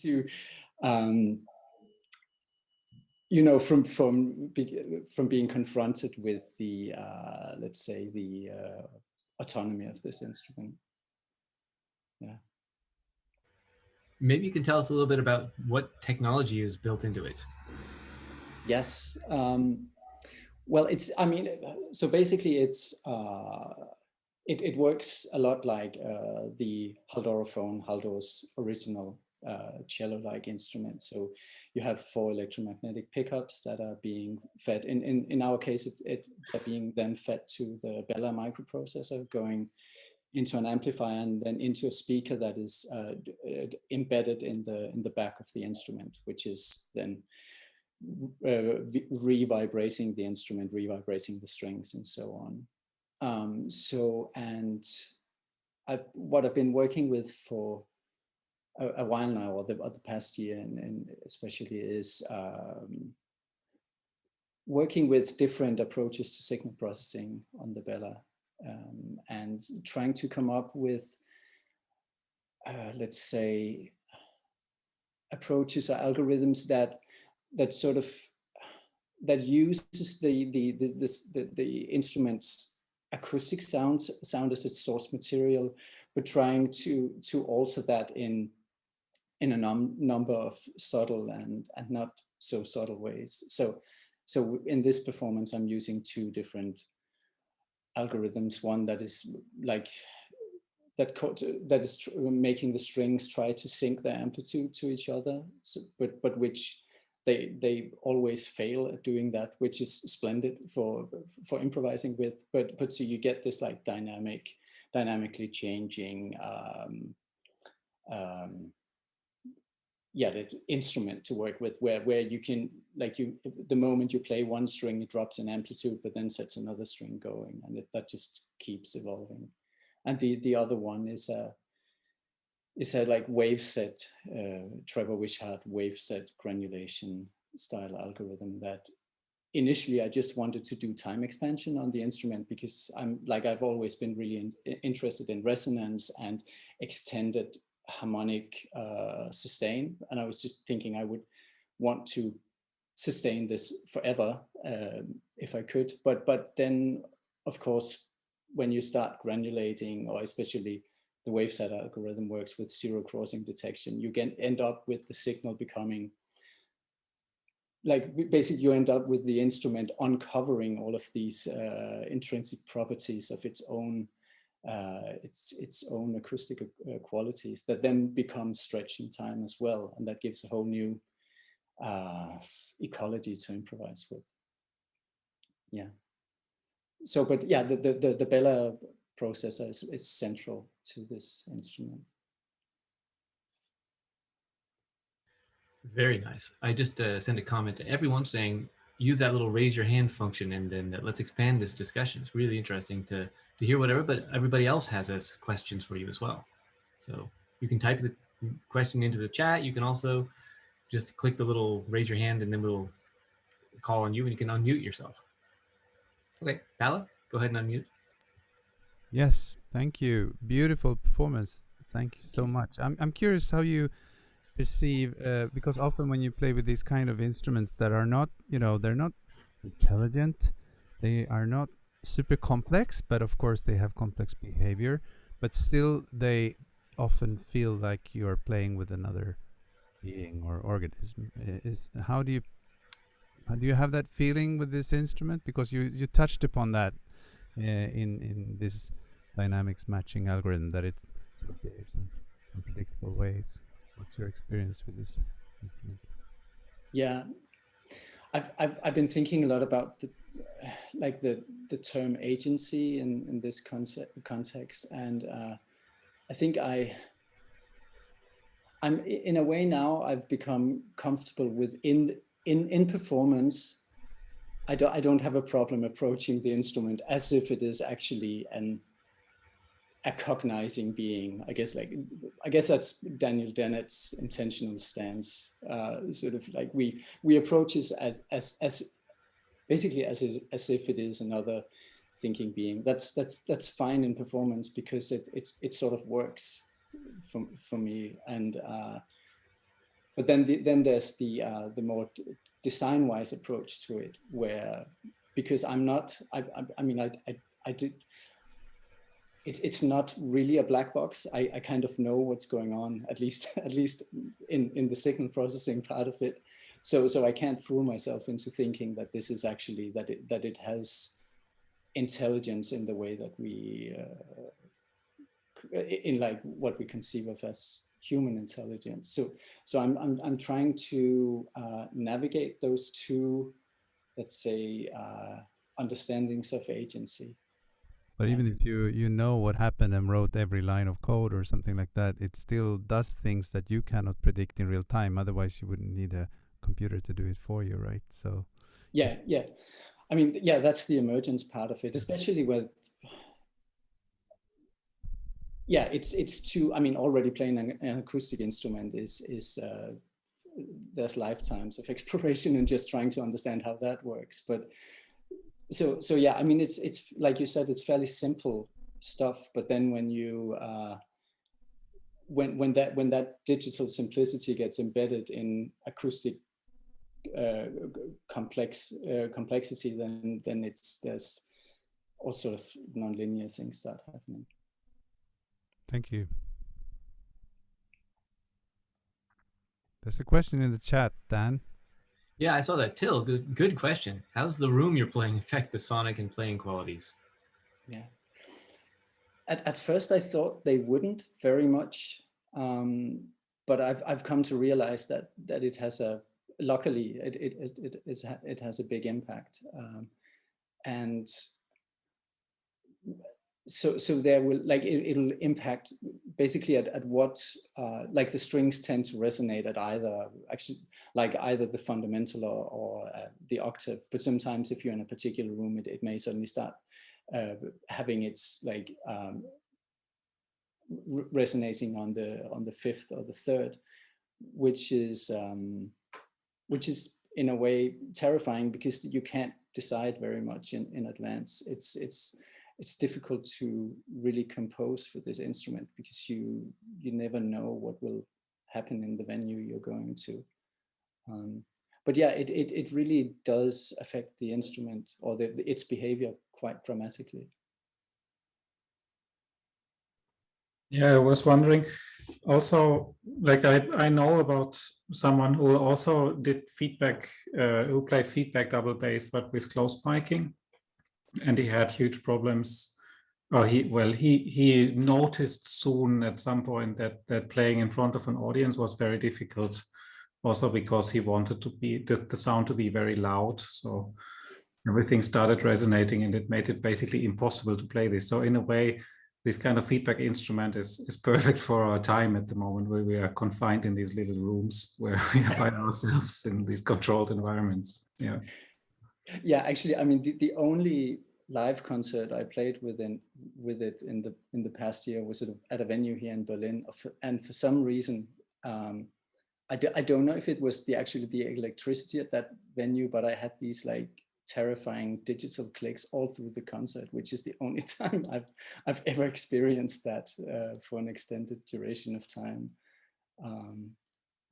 to you know, from being confronted with the let's say the autonomy of this instrument. Yeah. Maybe you can tell us a little bit about what technology is built into it. Yes. Well, it's, I mean, so basically it's, it works a lot like the Haldorophone, Haldor's original cello-like instrument. So you have 4 electromagnetic pickups that are being fed. In our case, they're being then fed to the Bella microprocessor, going into an amplifier and then into a speaker that is embedded in the back of the instrument, which is then re-vibrating the instrument, re-vibrating the strings and so on. And what I've been working with for a while now, or the past year, and especially is working with different approaches to signal processing on the Bella, and trying to come up with, let's say, approaches or algorithms that sort of uses the instrument's acoustic sound as its source material, but trying to alter that in a number of subtle and not so subtle ways. So in this performance, I'm using 2 different algorithms. One that is like that is making the strings try to sync their amplitude to each other, so, but which they always fail at doing that, which is splendid for improvising with. But so you get this like dynamically changing the instrument to work with, where you can, like, the moment you play one string, it drops in amplitude, but then sets another string going, and that just keeps evolving. And the other one is a like waveset, Trevor Wishart waveset granulation style algorithm that initially I just wanted to do time expansion on the instrument, because I've always been really interested in resonance and extended harmonic sustain, and I was just thinking I would want to sustain this forever if I could, but then of course when you start granulating, or especially the waveset algorithm works with zero crossing detection, you can end up with the signal becoming like, basically you end up with the instrument uncovering all of these intrinsic properties of its own acoustic qualities that then become stretched in time as well, and that gives a whole new ecology to improvise with. Yeah. So, but yeah, the Bella processor is central to this instrument. Very nice. I just sent a comment to everyone saying, use that little raise your hand function, and then let's expand this discussion. It's really interesting to hear what everybody else has as questions for you as well. So you can type the question into the chat. You can also just click the little raise your hand, and then we'll call on you, and you can unmute yourself. Okay, Palle, go ahead and unmute. Yes, thank you. Beautiful performance. Thank you so much. I'm curious how you perceive, because often when you play with these kind of instruments that are not, they're not intelligent, they are not super complex, but of course they have complex behavior, but still they often feel like you're playing with another being or organism. How do you have that feeling with this instrument? Because you touched upon that in this dynamics matching algorithm, that it sort of behaves in unpredictable ways. What's your experience with this instrument? Yeah, I've been thinking a lot about the term agency in this context, and I think I'm in a way now I've become comfortable with in performance. I don't have a problem approaching the instrument as if it is actually a cognizing being. I guess that's Daniel Dennett's intentional stance. Sort of like we approach it as basically as if it is another thinking being. That's fine in performance because it sort of works for me, and but then there's the more design-wise approach to it, where, because I'm not, I mean, I did, it's not really a black box. I kind of know what's going on, at least in the signal processing part of it. So I can't fool myself into thinking that this is actually, that it has intelligence in the way that we, in like what we conceive of as human intelligence. So I'm trying to navigate those two, let's say, understandings of agency. But even if you know what happened and wrote every line of code or something like that, it still does things that you cannot predict in real time. Otherwise, you wouldn't need a computer to do it for you, right? So yeah. I mean, yeah, that's the emergence part of it, especially with, yeah, it's too, I mean, already playing an acoustic instrument is there's lifetimes of exploration and just trying to understand how that works. But so yeah, I mean, it's like you said, it's fairly simple stuff. But then when you when that digital simplicity gets embedded in acoustic complexity, then there's all sort of nonlinear things start happening. thank you. There's a question in the chat, Dan. Yeah, I saw that. Till, good question. How's the room you're playing affect the sonic and playing qualities? Yeah. At first, I thought they wouldn't very much, but I've come to realize that it has luckily it has a big impact, and so there will, like, it'll impact basically at what, like, the strings tend to resonate at either, actually, like either the fundamental or the octave. But sometimes if you're in a particular room, it may suddenly start having its, like, resonating on the fifth or the third, which is in a way terrifying, because you can't decide very much in advance. It's difficult to really compose for this instrument, because you never know what will happen in the venue you're going to. But yeah, it really does affect the instrument or its behavior quite dramatically. Yeah, I was wondering also, like, I know about someone who also did feedback, who played feedback double bass, but with closed miking, and he had huge problems. He noticed soon at some point that playing in front of an audience was very difficult, also because he wanted to be the sound to be very loud. So everything started resonating, and it made it basically impossible to play this. So in a way, this kind of feedback instrument is perfect for our time at the moment, where we are confined in these little rooms where we are by ourselves in these controlled environments. Yeah. Yeah, actually, I mean, the only live concert I played with it in the past year was at a venue here in Berlin, and for some reason, I don't know if it was the electricity at that venue, but I had these, like, terrifying digital clicks all through the concert, which is the only time I've ever experienced that for an extended duration of time.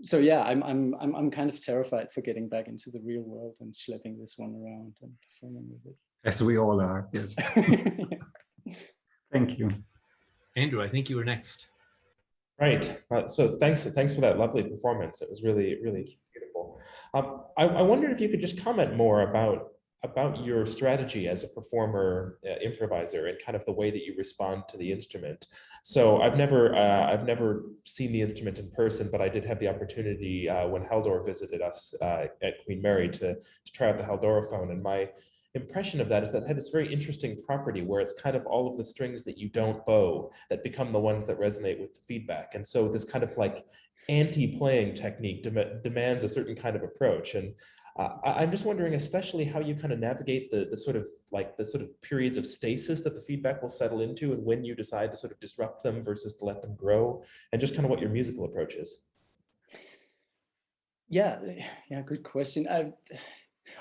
So yeah, I'm kind of terrified for getting back into the real world and schlepping this one around and performing with it. As we all are, yes. Thank you. Andrew, I think you were next. Right. So thanks for that lovely performance. It was really, really beautiful. I wondered if you could just comment more about your strategy as a performer, improviser, and kind of the way that you respond to the instrument. So I've never seen the instrument in person, but I did have the opportunity when Haldor visited us at Queen Mary to try out the Haldorophone, and my impression of that is that it had this very interesting property where it's kind of all of the strings that you don't bow that become the ones that resonate with the feedback. And so this kind of like anti-playing technique demands a certain kind of approach. And I'm just wondering, especially how you kind of navigate the sort of periods of stasis that the feedback will settle into, and when you decide to sort of disrupt them versus to let them grow, and just kind of what your musical approach is. Yeah, good question.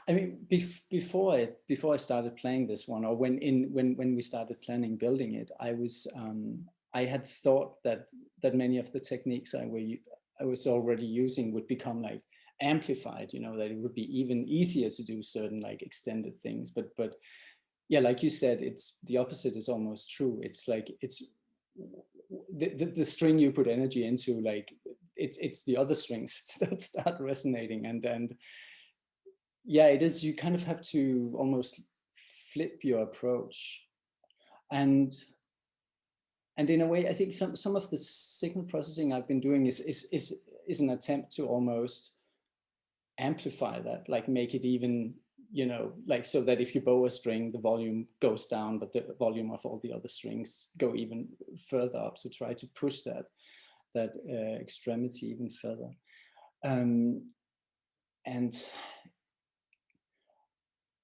I mean, before I started playing this one, or when we started planning building it, I had thought that many of the techniques I was already using would become like amplified, you know, that it would be even easier to do certain like extended things. But yeah, like you said, it's the opposite is almost true. It's like it's the string you put energy into, like it's the other strings that start resonating, and yeah, it is, you kind of have to almost flip your approach. And in a way, I think some of the signal processing I've been doing is an attempt to almost amplify that, like make it even, you know, like so that if you bow a string, the volume goes down, but the volume of all the other strings go even further up. So try to push that extremity even further. And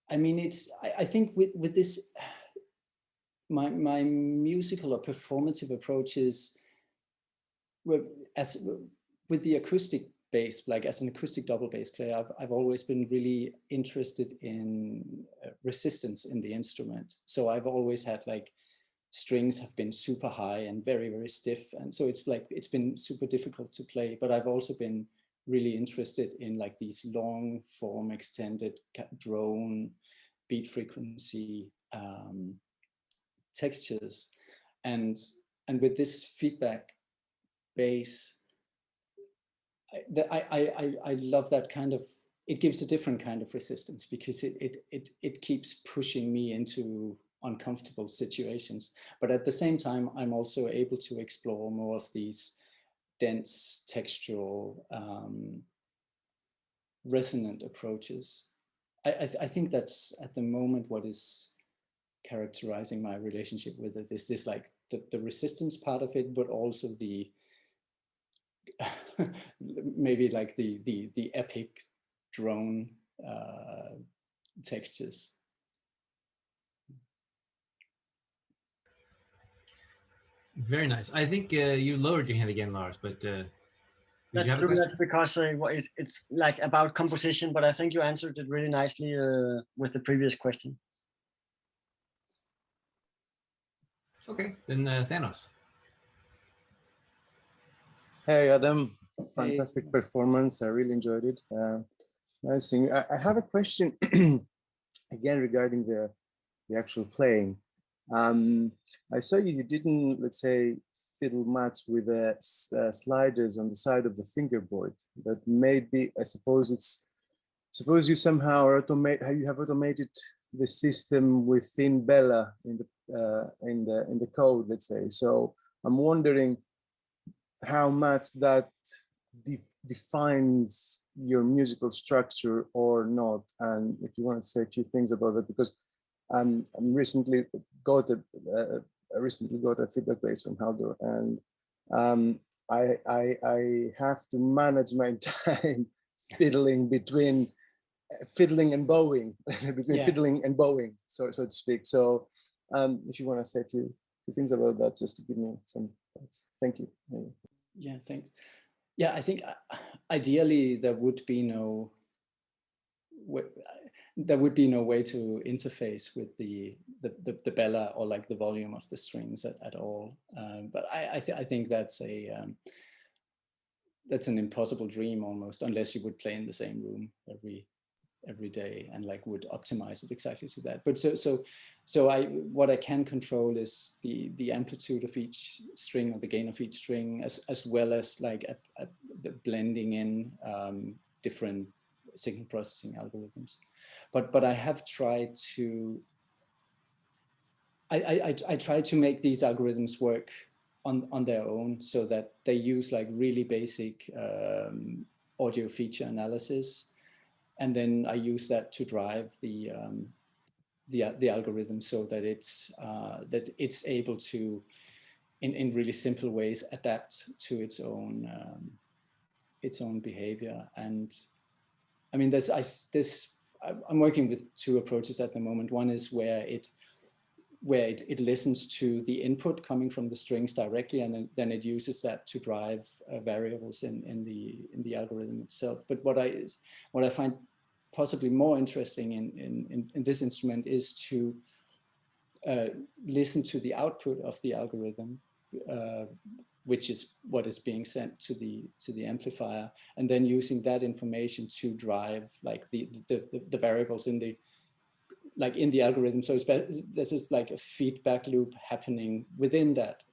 I mean, I think with this, my musical or performative approach is with the acoustic bass, like as an acoustic double bass player, I've always been really interested in resistance in the instrument. So I've always had like strings have been super high and very, very stiff. And so it's like, it's been super difficult to play, but I've also been really interested in like these long form extended drone beat frequency textures. And with this feedback bass, I love that kind of, it gives a different kind of resistance because it keeps pushing me into uncomfortable situations. But at the same time, I'm also able to explore more of these dense textural resonant approaches. I think that's at the moment what is characterizing my relationship with it, is this like the resistance part of it, but also the maybe like the epic drone textures. Very nice. I think you lowered your hand again, Lars, but that's true. That's because it's like about composition, but I think you answered it really nicely with the previous question. Okay, then Thanos. Hey Adam, fantastic Hey. performance. I really enjoyed it. Nice thing. I have a question again regarding the actual playing. I saw you didn't, let's say, fiddle much with the sliders on the side of the fingerboard. That maybe, I suppose you somehow you have automated the system within Bella in the code, let's say. So I'm wondering how much that defines your musical structure or not, and if you want to say a few things about that, because I recently got a feedback bass from Haldor, and I have to manage my time fiddling between fiddling and bowing, fiddling and bowing, so to speak. So if you want to say a few things about that, just to give me some thoughts. Thank you. Yeah, thanks. Yeah, I think ideally there would be no way to interface with the Bella or like the volume of the strings at all. But I think that's that's an impossible dream almost, unless you would play in the same room every day and like would optimize it exactly to that. But so what I can control is the amplitude of each string or the gain of each string, as well as like at the blending in different signal processing algorithms. But I have tried to I try to make these algorithms work on their own, so that they use like really basic audio feature analysis. And then I use that to drive the algorithm, so that it's able to, in really simple ways, adapt to its own behavior. And I mean, I'm working with two approaches at the moment. One is where it listens to the input coming from the strings directly, and then it uses that to drive variables in the algorithm itself. But what I find possibly more interesting in this instrument is to listen to the output of the algorithm which is what is being sent to the amplifier, and then using that information to drive like the variables in the algorithm. So this is like a feedback loop happening within that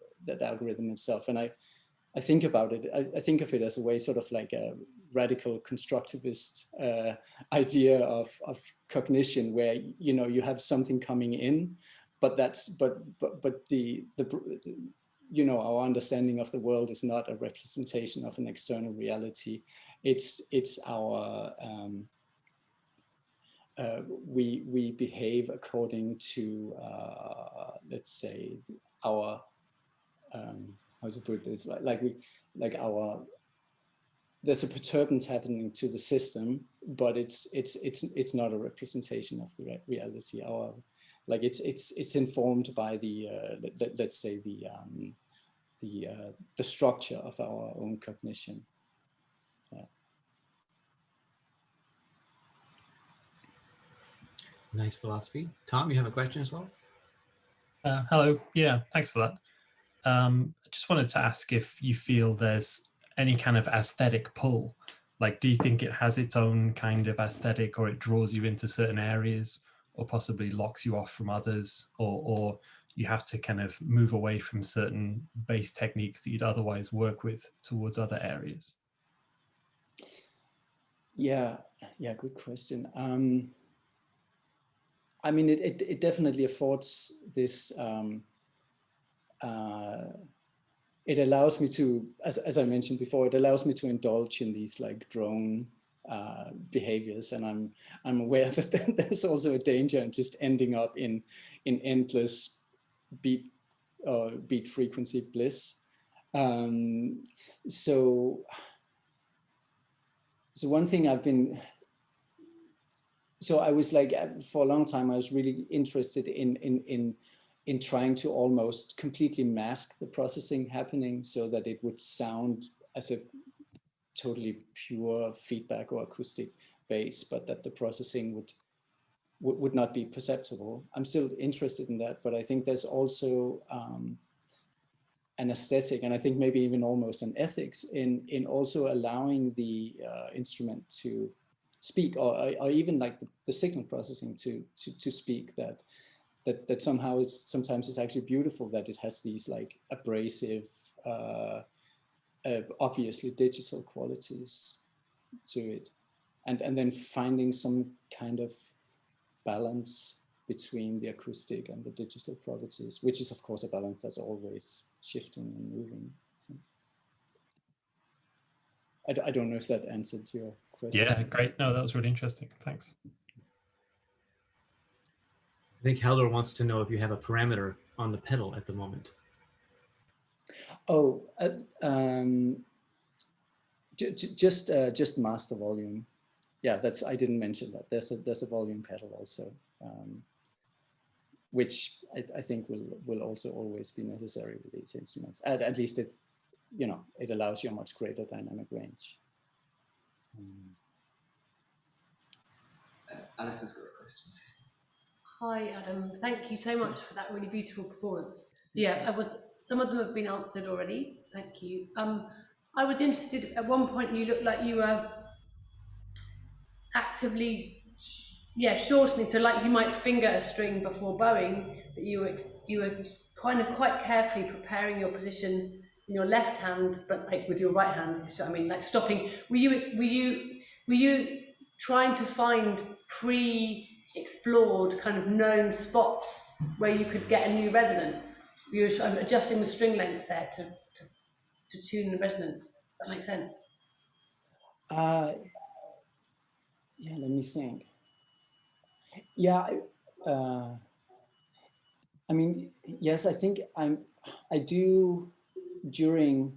algorithm itself. And I think about it, I think of it as a way, sort of like a radical constructivist idea of cognition, where, you know, you have something coming in, but the you know, our understanding of the world is not a representation of an external reality. It's our we behave according to let's say our how to put this, there's a perturbance happening to the system, but it's not a representation of the reality. It's informed by the let's say the structure of our own cognition. Yeah. Nice philosophy. Tom, you have a question as well? Hello. Yeah, thanks for that. I just wanted to ask if you feel there's any kind of aesthetic pull. Like, do you think it has its own kind of aesthetic, or it draws you into certain areas, or possibly locks you off from others, or you have to kind of move away from certain base techniques that you'd otherwise work with towards other areas? Yeah, good question. I mean, it definitely affords this, it allows me to, as I mentioned before, it allows me to indulge in these like drone behaviors, and I'm aware that there's also a danger in just ending up in endless beat frequency bliss. So one thing I was like, for a long time, I was really interested in trying to almost completely mask the processing happening so that it would sound as a totally pure feedback or acoustic bass, but that the processing would not be perceptible. I'm still interested in that, but I think there's also an aesthetic, and I think maybe even almost an ethics in also allowing the instrument to speak, or even like the signal processing to speak, that somehow sometimes it's actually beautiful that it has these like abrasive, obviously digital qualities to it, and then finding some kind of balance between the acoustic and the digital properties, which is of course a balance that's always shifting and moving. So I don't know if that answered your question. Yeah, great. No, that was really interesting. Thanks. I think Haldor wants to know if you have a parameter on the pedal at the moment. Oh, just master volume. Yeah, I didn't mention that. There's a volume pedal also, which I think will also always be necessary with these instruments. At least it allows you a much greater dynamic range. Alice has got a question. Hi, Adam. Thank you so much for that really beautiful performance. So yeah, some of them have been answered already. Thank you. I was interested, at one point you looked like you were actively, shortening, so like you might finger a string before bowing, but you were kind of quite carefully preparing your position in your left hand, but like with your right hand. So I mean, like stopping. Were you trying to find pre-explored kind of known spots where you could get a new resonance? You were adjusting the string length there to tune the resonance. Does that make sense? Yeah, let me think. Yeah, I mean, yes, I think I do during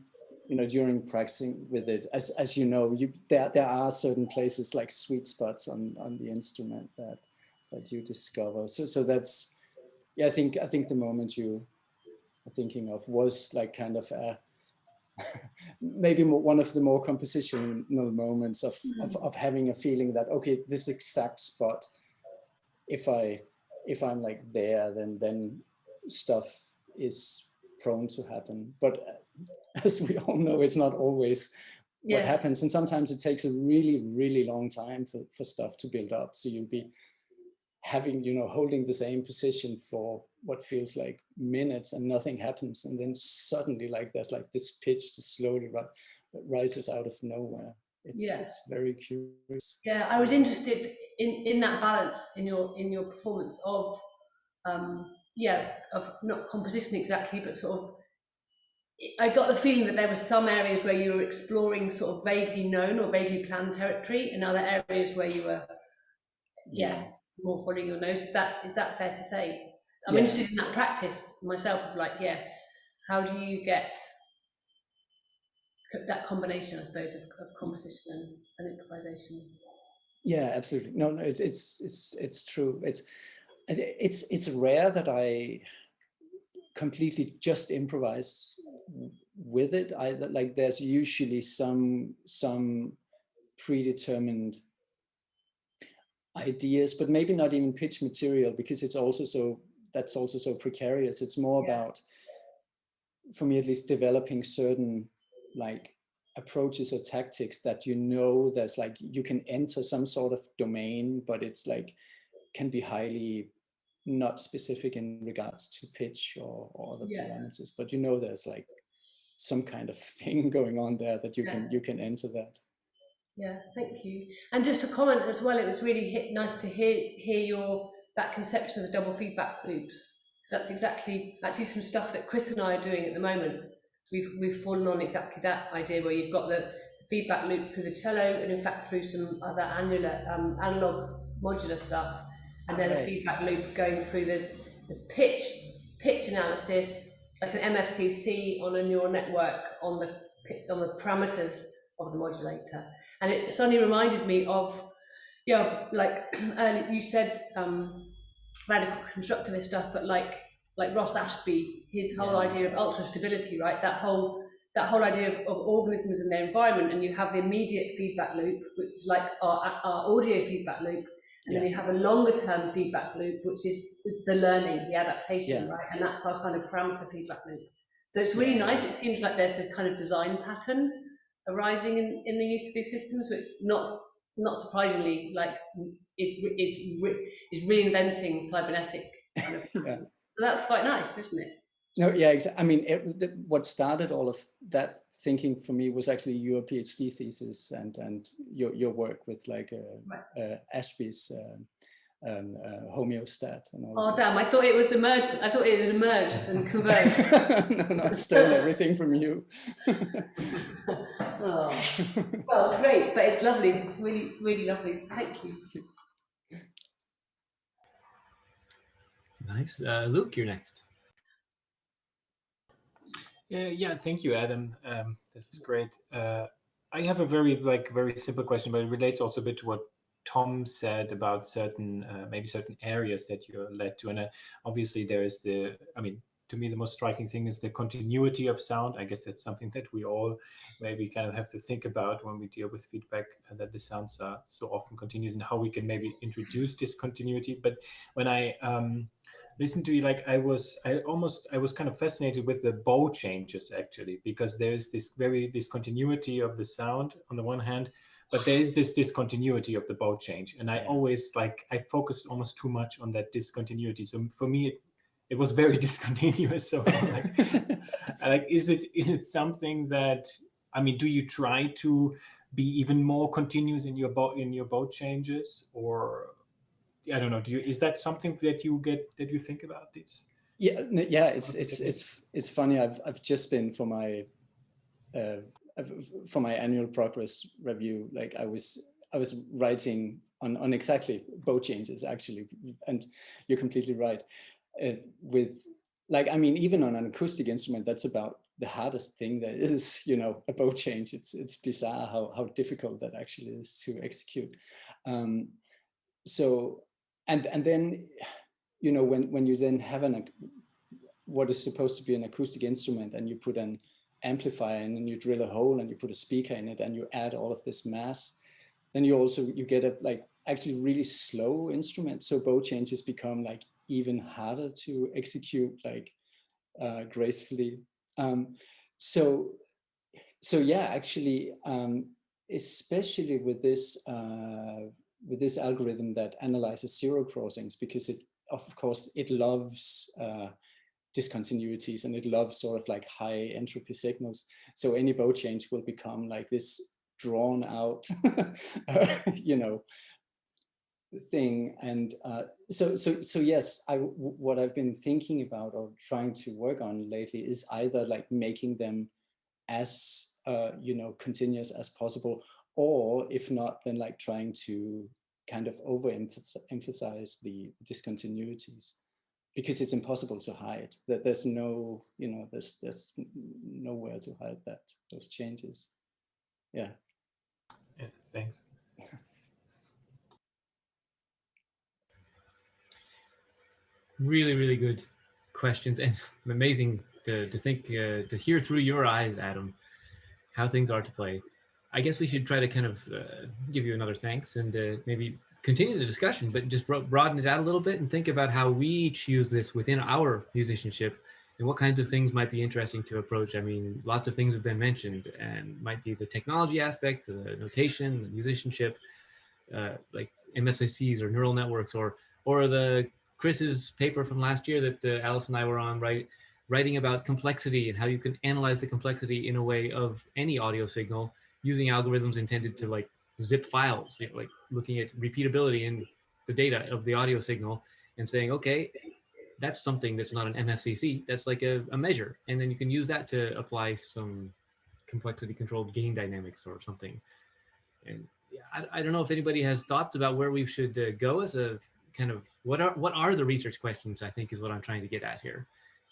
practicing with it, as you know, there are certain places like sweet spots on the instrument that you discover. So that's, yeah, I think the moment you are thinking of was like kind of maybe one of the more compositional moments of having a feeling that, okay, this exact spot, if I'm like there, then stuff is prone to happen. But as we all know, it's not always what happens. And sometimes it takes a really, really long time for stuff to build up. So you'll be having, holding the same position for what feels like minutes and nothing happens. And then suddenly there's this pitch that slowly rises out of nowhere. It's very curious. Yeah, I was interested in that balance in your performance of not composition exactly, but sort of, I got the feeling that there were some areas where you were exploring sort of vaguely known or vaguely planned territory, and other areas where you were more following your nose. Is that fair to say? I'm interested in that practice myself of how do you get that combination, I suppose, of composition and improvisation? Yeah, absolutely. No, it's true. It's rare that I completely just improvise with it. There's usually some predetermined ideas, but maybe not even pitch material, because that's also so precarious. It's more about, for me at least, developing certain approaches or tactics that there's you can enter some sort of domain, but it's can be highly not specific in regards to pitch or other parameters, but there's some kind of thing going on there that you can enter that. Yeah, thank you. And just to comment as well, it was really nice to hear that conception of the double feedback loops. That's exactly actually some stuff that Chris and I are doing at the moment. We've fallen on exactly that idea where you've got the feedback loop through the cello, and in fact through some other analog modular stuff, and then a feedback loop going through the pitch analysis, like an MFCC on a neural network on the parameters of the modulator. And it suddenly reminded me of, you said radical constructivist stuff, but like Ross Ashby, his whole idea of ultra stability, right? That whole idea of organisms and their environment, and you have the immediate feedback loop, which is like our audio feedback loop, and then you have a longer term feedback loop, which is the learning, the adaptation, right? And that's our kind of parameter feedback loop. So it's really nice. It seems like there's this kind of design pattern arising in the use of these systems, which not surprisingly is reinventing cybernetic kind of patterns. So that's quite nice, isn't it? No, yeah, exactly. I mean, what started all of that thinking for me was actually your PhD thesis and your work with Ashby's homeostat and all. Oh damn! I thought it was emerged. I thought it had emerged and converged. No, I stole everything from you. Oh, well, great, but it's lovely. It's really, really lovely. Thank you. Nice, Luc, you're next. Yeah, thank you, Adam. This was great. I have a very simple question, but it relates also a bit to what Tom said about maybe certain areas that you're led to. And obviously there is to me, the most striking thing is the continuity of sound. I guess that's something that we all maybe kind of have to think about when we deal with feedback, that the sounds are so often continuous, and how we can maybe introduce this continuity. But when I listened to you, I was kind of fascinated with the bow changes, actually, because there's this continuity of the sound on the one hand, but there is this discontinuity of the bow change. And I always I focused almost too much on that discontinuity. So for me, it was very discontinuous. So is it something that, do you try to be even more continuous in your bow changes, or I don't know, is that something that you think about this? Yeah, it's funny. I've just been for my annual progress review. I was writing on exactly bow changes, actually, and you're completely right. Even on an acoustic instrument, that's about the hardest thing there is, a bow change. It's bizarre how difficult that actually is to execute. So, and then, when you then have what is supposed to be an acoustic instrument, and you put an amplifier in, and you drill a hole, and you put a speaker in it, and you add all of this mass, then you get a actually really slow instrument. So bow changes become even harder to execute gracefully. So yeah, actually, especially with this algorithm that analyzes zero crossings, because it, of course, it loves discontinuities, and it loves sort of like high entropy signals. So any bow change will become like this drawn out, you know, thing. And so yes, what I've been thinking about or trying to work on lately is either like making them as you know, continuous as possible, or if not, then like trying to kind of overemphasize the discontinuities, because it's impossible to hide that. There's no, you know, there's nowhere to hide those changes. Yeah. Yeah, thanks. Really, really good questions, and amazing to think, to hear through your eyes, Adam, how things are to play. I guess we should try to kind of give you another thanks and maybe continue the discussion, but just broaden it out a little bit and think about how we each use this within our musicianship and what kinds of things might be interesting to approach. I mean, lots of things have been mentioned, and might be the technology aspect, the notation, the musicianship, like MFCCs or neural networks, or the Chris's paper from last year that Alice and I were on, writing about complexity and how you can analyze the complexity in a way of any audio signal using algorithms intended to like zip files, you know, like looking at repeatability in the data of the audio signal and saying, okay, that's something that's not an MFCC, that's like a measure. And then you can use that to apply some complexity controlled gain dynamics or something. And I don't know if anybody has thoughts about where we should go as a kind of, what are the research questions, I think is what I'm trying to get at here.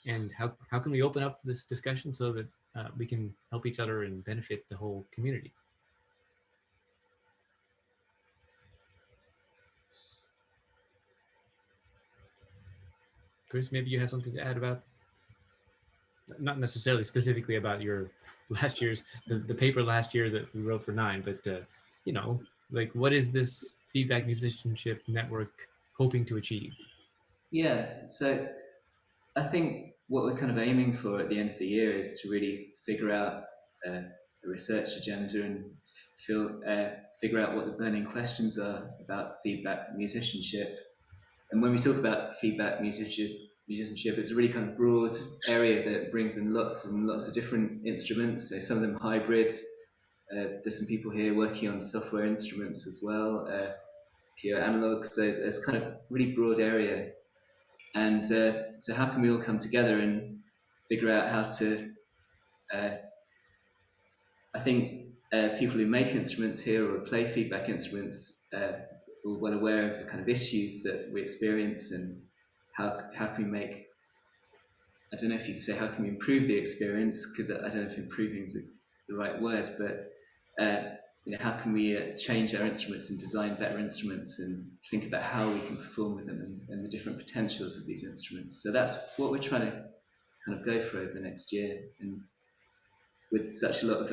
And how can we open up this discussion so that we can help each other and benefit the whole community? Chris, maybe you have something to add about, not necessarily specifically about your last year's, the paper last year that we wrote for 9, but you know, like, what is this feedback musicianship network hoping to achieve? Yeah, so I think what we're kind of aiming for at the end of the year is to really figure out a research agenda and figure out what the burning questions are about feedback musicianship. And when we talk about feedback musicianship, it's a really kind of broad area that brings in lots and lots of different instruments. So some of them hybrids. There's some people here working on software instruments as well, pure analog. So it's kind of really broad area. And so how can we all come together and figure out how to, I think people who make instruments here or play feedback instruments are well aware of the kind of issues that we experience, and how can we make, I don't know if you can say how can we improve the experience, because I don't know if improving is the right word, but you know, how can we change our instruments and design better instruments and think about how we can perform with them and the different potentials of these instruments. So that's what we're trying to kind of go for over the next year. And with such a lot of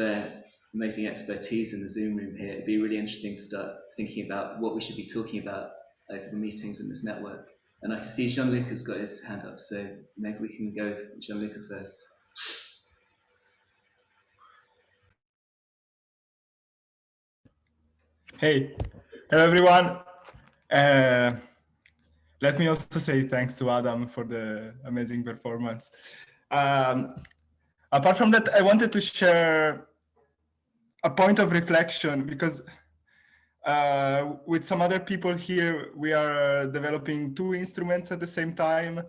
amazing expertise in the Zoom room here, it'd be really interesting to start thinking about what we should be talking about over the meetings in this network. And I can see Gianluca's got his hand up, so maybe we can go with Gianluca first. Hey, hello everyone. Let me also say thanks to Adam for the amazing performance. Apart from that, I wanted to share a point of reflection, because with some other people here, we are developing 2 instruments at the same time.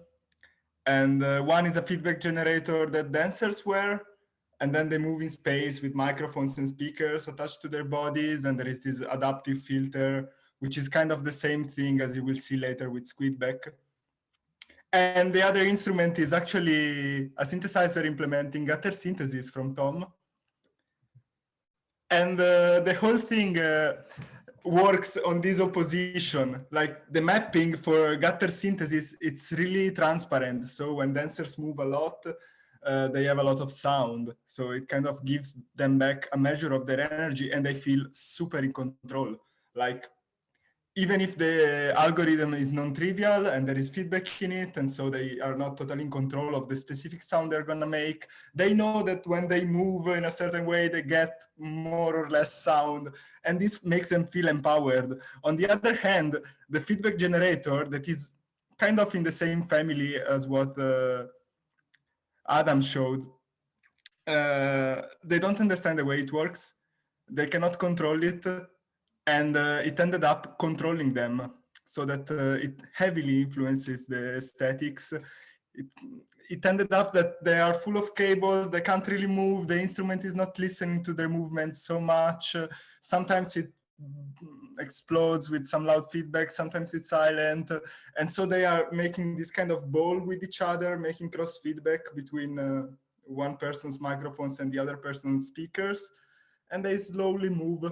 And one is a feedback generator that dancers wear, and then they move in space with microphones and speakers attached to their bodies. And there is this adaptive filter, which is kind of the same thing as you will see later with Squidback. And the other instrument is actually a synthesizer implementing gutter synthesis from Tom. And the whole thing works on this opposition. Like the mapping for gutter synthesis, it's really transparent. So when dancers move a lot, they have a lot of sound. So it kind of gives them back a measure of their energy, and they feel super in control. Like even if the algorithm is non-trivial and there is feedback in it, and so they are not totally in control of the specific sound they're gonna make, they know that when they move in a certain way, they get more or less sound, and this makes them feel empowered. On the other hand, the feedback generator that is kind of in the same family as what Adam showed, they don't understand the way it works. They cannot control it, and it ended up controlling them, so that it heavily influences the aesthetics. It ended up that they are full of cables, they can't really move, the instrument is not listening to their movements so much. Sometimes it explodes with some loud feedback, sometimes it's silent. And so they are making this kind of ball with each other, making cross feedback between one person's microphones and the other person's speakers. And they slowly move,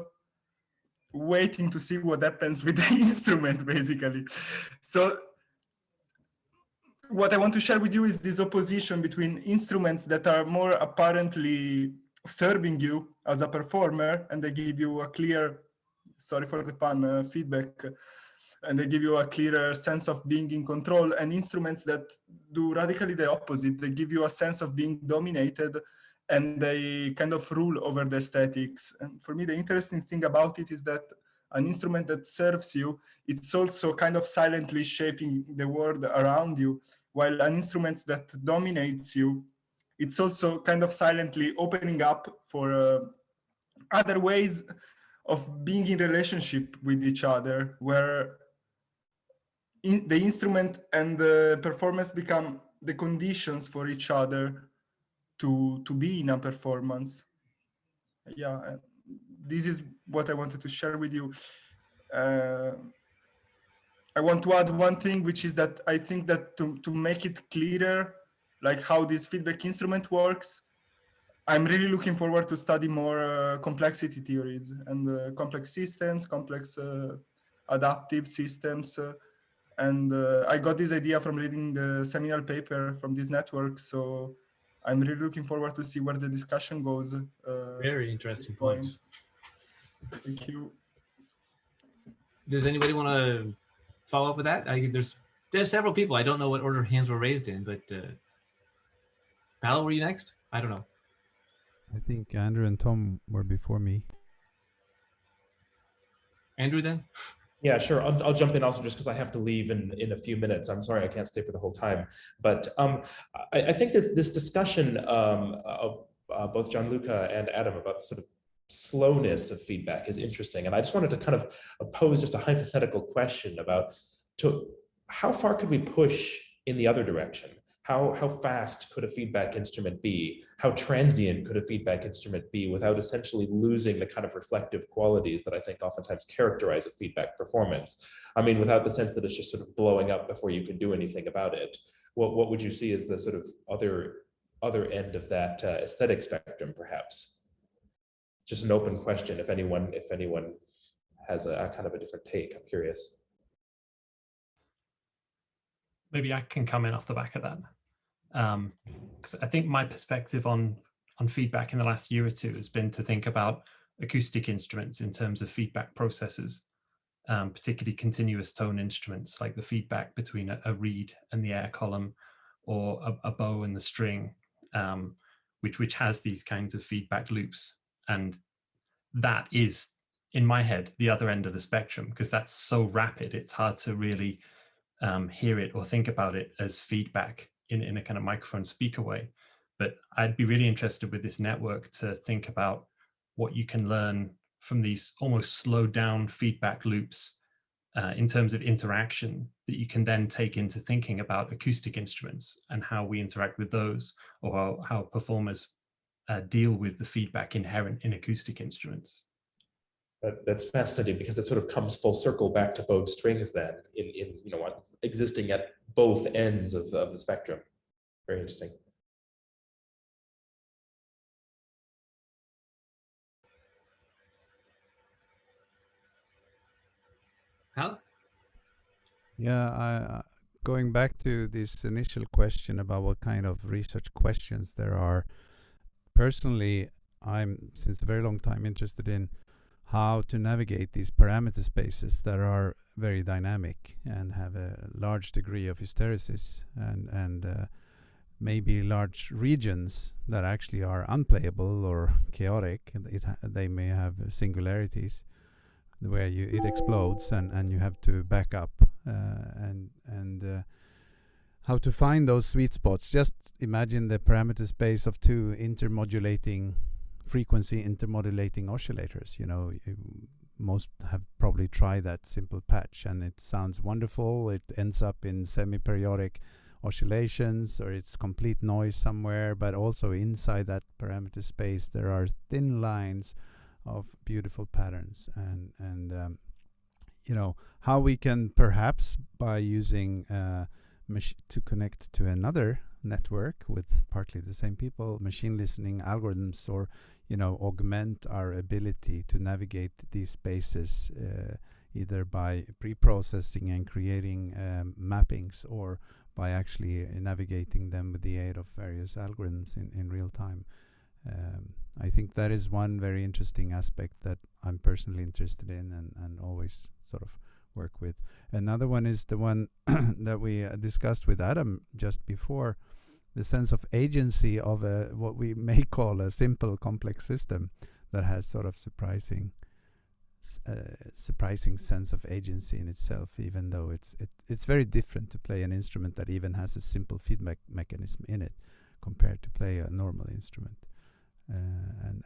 waiting to see what happens with the instrument, basically. So what I want to share with you is this opposition between instruments that are more apparently serving you as a performer, and they give you a clear, sorry for the pun, feedback, and they give you a clearer sense of being in control, and instruments that do radically the opposite. They give you a sense of being dominated, and they kind of rule over the aesthetics. And for me, the interesting thing about it is that an instrument that serves you, it's also kind of silently shaping the world around you, while an instrument that dominates you, it's also kind of silently opening up for other ways of being in relationship with each other, where the instrument and the performance become the conditions for each other to be in a performance. Yeah, this is what I wanted to share with you. I want to add one thing, which is that I think that to make it clearer, like how this feedback instrument works, I'm really looking forward to study more complexity theories and complex systems, complex adaptive systems. And I got this idea from reading the seminal paper from this network. So I'm really looking forward to see where the discussion goes. Very interesting point. Thank you. Does anybody want to follow up with that? There's several people. I don't know what order hands were raised in, but Palle, were you next? I don't know. I think Andrew and Tom were before me. Andrew, then? Yeah, sure. I'll jump in also just because I have to leave in a few minutes. I'm sorry I can't stay for the whole time. But I think this discussion of both Gianluca and Adam about sort of slowness of feedback is interesting. And I just wanted to kind of pose just a hypothetical question about how far could we push in the other direction? How fast could a feedback instrument be? How transient could a feedback instrument be without essentially losing the kind of reflective qualities that I think oftentimes characterize a feedback performance? I mean, without the sense that it's just sort of blowing up before you can do anything about it. What would you see as the sort of other end of that aesthetic spectrum, perhaps? Just an open question. If anyone has a kind of a different take, I'm curious. Maybe I can come in off the back of that. Because I think my perspective on feedback in the last year or two has been to think about acoustic instruments in terms of feedback processes, particularly continuous tone instruments like the feedback between a reed and the air column, or a bow and the string, which has these kinds of feedback loops. And that is, in my head, the other end of the spectrum, because that's so rapid, it's hard to really hear it or think about it as feedback in a kind of microphone speaker way. But I'd be really interested with this network to think about what you can learn from these almost slowed down feedback loops in terms of interaction that you can then take into thinking about acoustic instruments and how we interact with those, or how performers deal with the feedback inherent in acoustic instruments. That's fascinating, because it sort of comes full circle back to bowed strings then, in existing at both ends of the spectrum. Very interesting. Hal? Yeah, going back to this initial question about what kind of research questions there are, personally, I'm since a very long time interested in how to navigate these parameter spaces that are very dynamic and have a large degree of hysteresis and maybe large regions that actually are unplayable or chaotic. They may have singularities where it explodes and you have to back up and how to find those sweet spots. Just imagine the parameter space of two frequency intermodulating oscillators. You know, most have probably tried that simple patch and it sounds wonderful. It ends up in semi-periodic oscillations or it's complete noise somewhere, but also inside that parameter space there are thin lines of beautiful patterns and you know, how we can perhaps by using to connect to another network with partly the same people, machine listening algorithms, or you know, augment our ability to navigate these spaces either by pre-processing and creating mappings or by actually navigating them with the aid of various algorithms in real time. I think that is one very interesting aspect that I'm personally interested in and always sort of work with. Another one is the one that we discussed with Adam just before, the sense of agency of what we may call a simple complex system that has sort of surprising sense of agency in itself, even though it's very different to play an instrument that even has a simple feedback mechanism in it compared to play a normal instrument.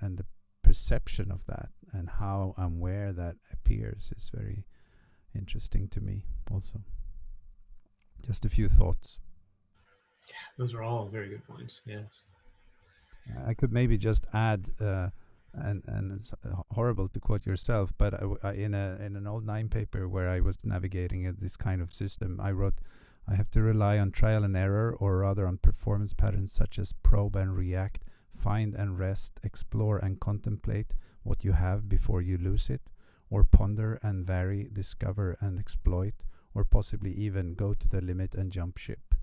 And the perception of that and how and where that appears is very interesting to me also. Just a few thoughts. Yeah, those are all very good points. Yes. I could maybe just add, and it's horrible to quote yourself, but in an old 9 paper where I was navigating this kind of system, I wrote, I have to rely on trial and error, or rather on performance patterns such as probe and react, find and rest, explore and contemplate what you have before you lose it, or ponder and vary, discover and exploit, or possibly even go to the limit and jump ship.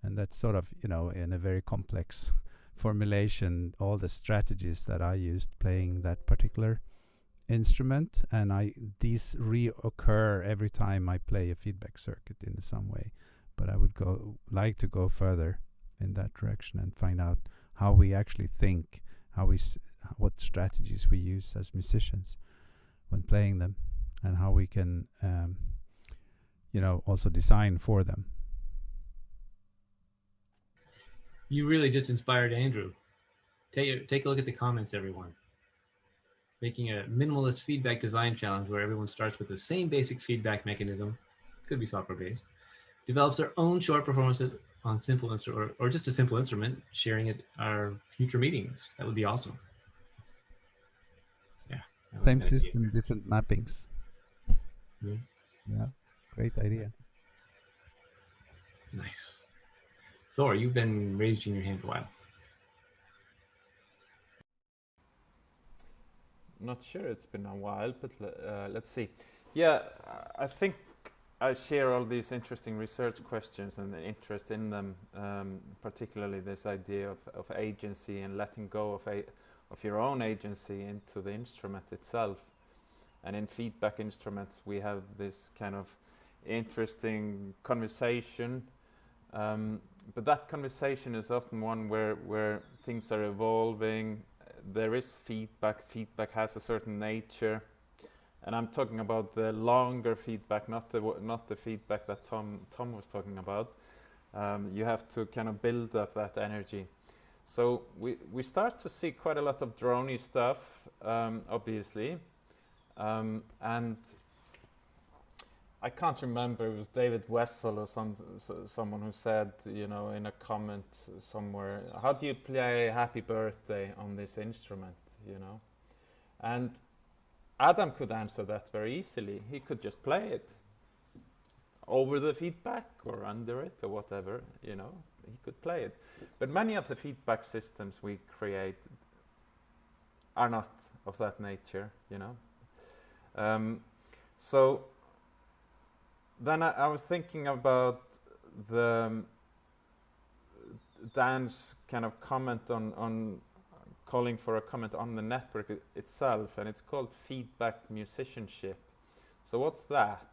And that's sort of, you know, in a very complex formulation, all the strategies that I used playing that particular instrument, and these reoccur every time I play a feedback circuit in some way. But I would like to go further in that direction and find out how we actually think, what strategies we use as musicians when playing them, and how we can, you know, also design for them. You really just inspired Andrew. Take a look at the comments, everyone. Making a minimalist feedback design challenge where everyone starts with the same basic feedback mechanism, could be software-based, develops their own short performances on simple instrument or just a simple instrument, sharing it at our future meetings. That would be awesome. Yeah. Same system, different mappings. Yeah. Yeah, great idea. Nice. Thor, you've been raising your hand for a while. Not sure it's been a while, but let's see. Yeah, I think I share all these interesting research questions and the interest in them, particularly this idea of agency and letting go of your own agency into the instrument itself. And in feedback instruments, we have this kind of interesting conversation, but that conversation is often one where things are evolving. There is feedback. Feedback has a certain nature, and I'm talking about the longer feedback, not the feedback that Tom was talking about. You have to kind of build up that energy. So we start to see quite a lot of droney stuff, obviously, and I can't remember, it was David Wessel or someone who said, you know, in a comment somewhere, how do you play Happy Birthday on this instrument, you know? And Adam could answer that very easily. He could just play it over the feedback or under it or whatever, you know, he could play it. But many of the feedback systems we create are not of that nature, you know? So then I was thinking about Dan's kind of comment on calling for a comment on the network itself, and it's called feedback musicianship. So what's that?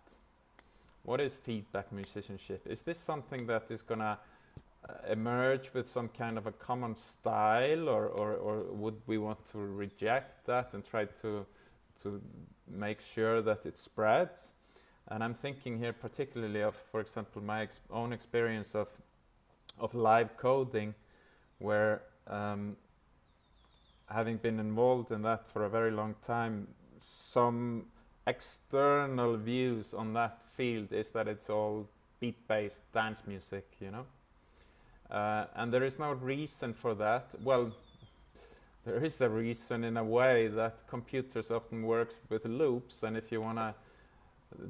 what is feedback musicianship? Is this something that is gonna emerge with some kind of a common style, or would we want to reject that and try to make sure that it spreads? And I'm thinking here particularly of, for example, my own experience of live coding, where having been involved in that for a very long time, some external views on that field is that it's all beat-based dance music, you know? And there is no reason for that. Well, there is a reason in a way, that computers often works with loops, and if you want to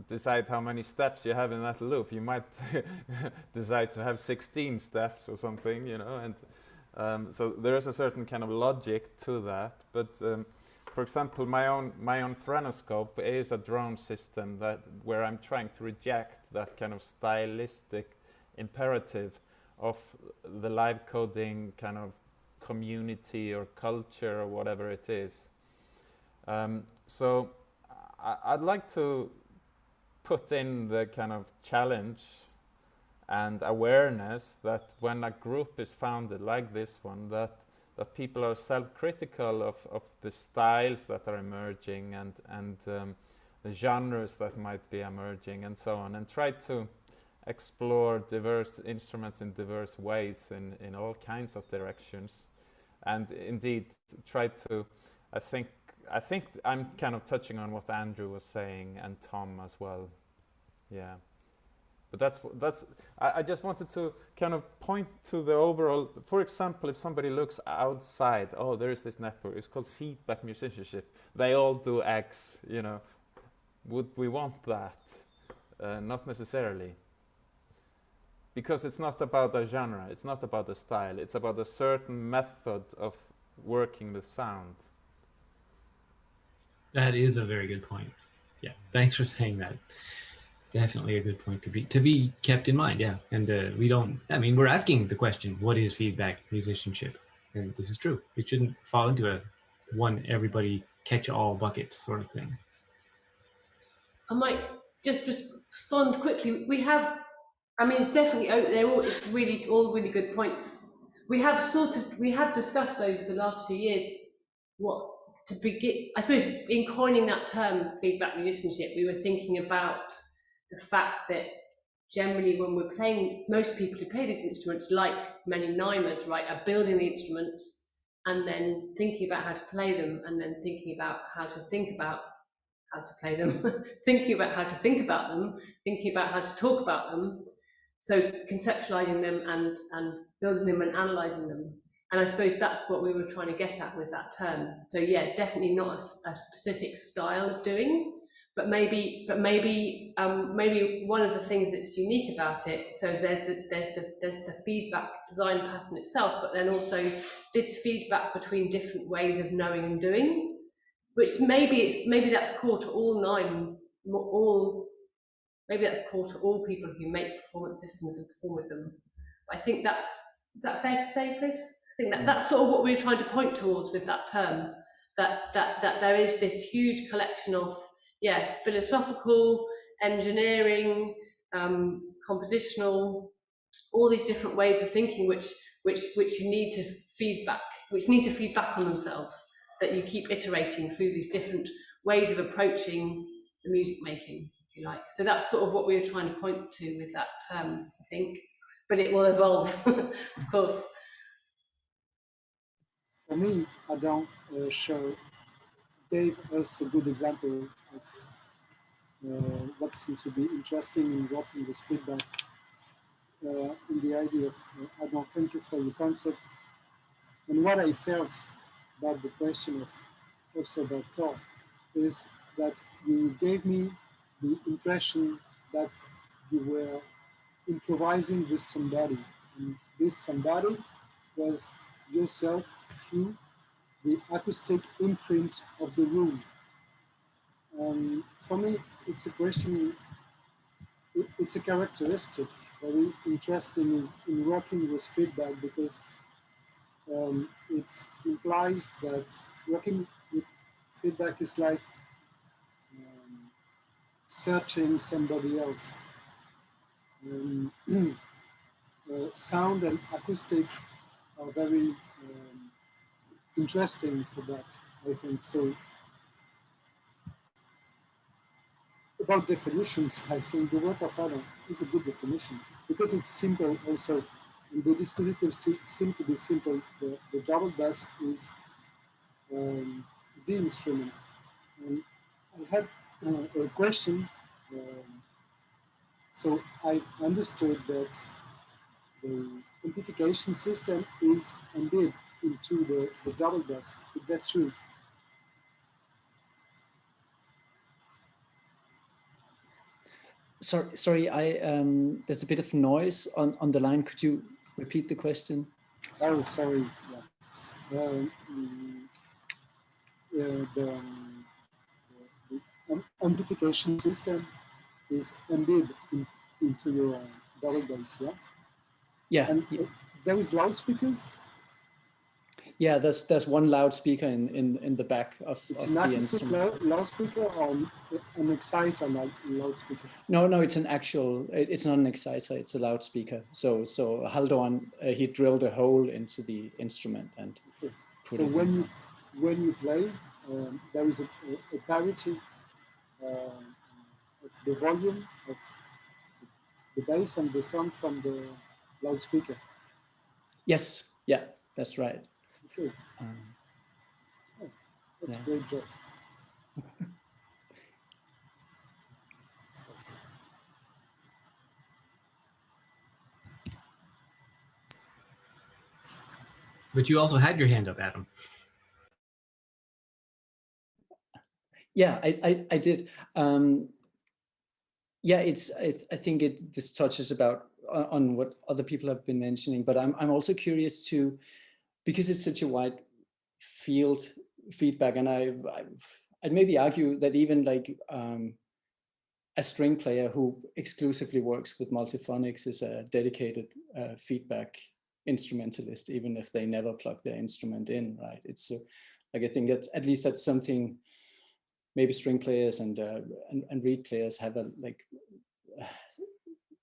decide how many steps you have in that loop, you might decide to have 16 steps or something, you know, and so there is a certain kind of logic to that. But for example, my own Thranoscope is a drone system where I'm trying to reject that kind of stylistic imperative of the live coding kind of community or culture or whatever it is. So I'd like to put in the kind of challenge and awareness that when a group is founded like this one, that people are self-critical of the styles that are emerging and the genres that might be emerging and so on, and try to explore diverse instruments in diverse ways in all kinds of directions, and indeed try to, I think I'm kind of touching on what Andrew was saying, and Tom as well. Yeah, but that's I just wanted to kind of point to the overall. For example, if somebody looks outside, oh, there is this network, it's called feedback musicianship, they all do X, you know, would we want that? Not necessarily, because it's not about a genre, it's not about a style, it's about a certain method of working with sound. That is a very good point. Yeah, thanks for saying that. Definitely a good point to be kept in mind. Yeah, and we don't. I mean, we're asking the question, what is feedback musicianship? And this is true. It shouldn't fall into a one everybody catch all bucket sort of thing. I might just respond quickly. We have, I mean, it's definitely, it's really all really good points. We have discussed over the last few years what to begin. I suppose in coining that term, feedback musicianship, we were thinking about the fact that generally when we're playing, most people who play these instruments, like many mimers, right, are building the instruments and then thinking about how to play them, and then thinking about how to think about how to play them, thinking about how to think about them, thinking about how to talk about them. So conceptualizing them and building them and analyzing them. And I suppose that's what we were trying to get at with that term. So yeah, definitely not a specific style of doing, but maybe one of the things that's unique about it. So there's the feedback design pattern itself, but then also this feedback between different ways of knowing and doing, which maybe that's core to maybe that's core to all people who make performance systems and perform with them. I think is that fair to say, Chris? I think that's sort of what we're trying to point towards with that term, that there is this huge collection of, yeah, philosophical, engineering, compositional, all these different ways of thinking which you need to feedback, on themselves, that you keep iterating through these different ways of approaching the music making, if you like. So that's sort of what we were trying to point to with that term, I think. But it will evolve, of course. For me, Adam gave us a good example of what seems to be interesting in working with feedback. In the idea of, Adam, thank you for your concept. And what I felt about the question of also about Thor is that you gave me the impression that you were improvising with somebody, and this somebody was yourself through the acoustic imprint of the room. For me, it's a question, it's a characteristic very interesting in working with feedback, because it implies that working with feedback is like searching somebody else. sound and acoustic are very interesting for that, I think. So about definitions, I think the work of Adam is a good definition because it's simple also. And the dispositives seem to be simple. The double bass is the instrument. And I had a question. So I understood that the amplification system is embedded into the double bass. Is that true? Sorry, there's a bit of noise on the line. Could you repeat the question? Oh, sorry. Yeah. The amplification system is embedded into your double bass, yeah? Yeah. And there is loudspeakers? Yeah, there's one loudspeaker in the back of the instrument. Loudspeaker or an exciter loudspeaker? No, it's an actual. It's not an exciter. It's a loudspeaker. So Haldorn he drilled a hole into the instrument and. Okay. Put so it when you play, there is a parity of the volume of the bass and the sound from the loudspeaker. Yes. Yeah, that's right. Okay. That's a great job. But you also had your hand up, Adam. Yeah, I did. Yeah, I think this touches on what other people have been mentioning, but I'm also curious to, because it's such a wide field feedback, and I'd maybe argue that even like a string player who exclusively works with multiphonics is a dedicated feedback instrumentalist, even if they never plug their instrument in, right? It's like I think that at least that's something maybe string players and reed players have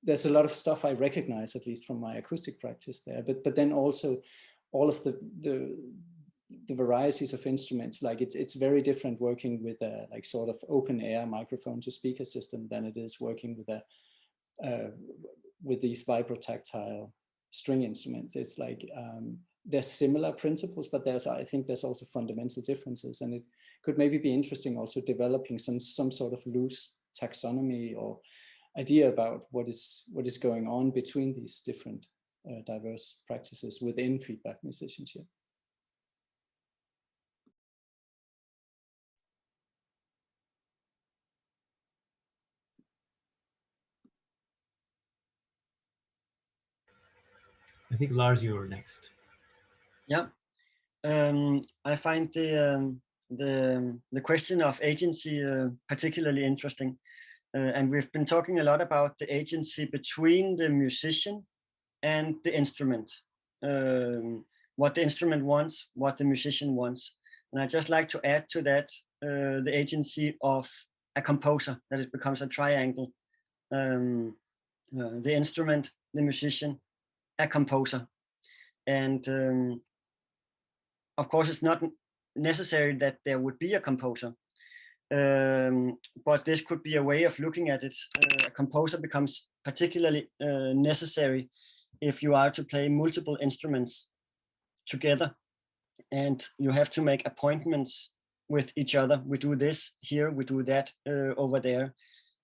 there's a lot of stuff I recognize, at least from my acoustic practice there, but then also all of the varieties of instruments, like it's very different working with a like sort of open air microphone to speaker system than it is working with these vibrotactile string instruments. It's like there's similar principles, but I think there's also fundamental differences, and it could maybe be interesting also developing some sort of loose taxonomy or idea about what is going on between these different diverse practices within feedback musicianship. I think Lars, you were next. Yeah, I find the question of agency particularly interesting, and we've been talking a lot about the agency between the musician and the instrument, what the instrument wants, what the musician wants, and I'd just like to add to that the agency of a composer, that it becomes a triangle, the instrument, the musician, a composer. And of course, it's not necessary that there would be a composer, but this could be a way of looking at it. A composer becomes particularly necessary if you are to play multiple instruments together, and you have to make appointments with each other. We do this here, we do that over there,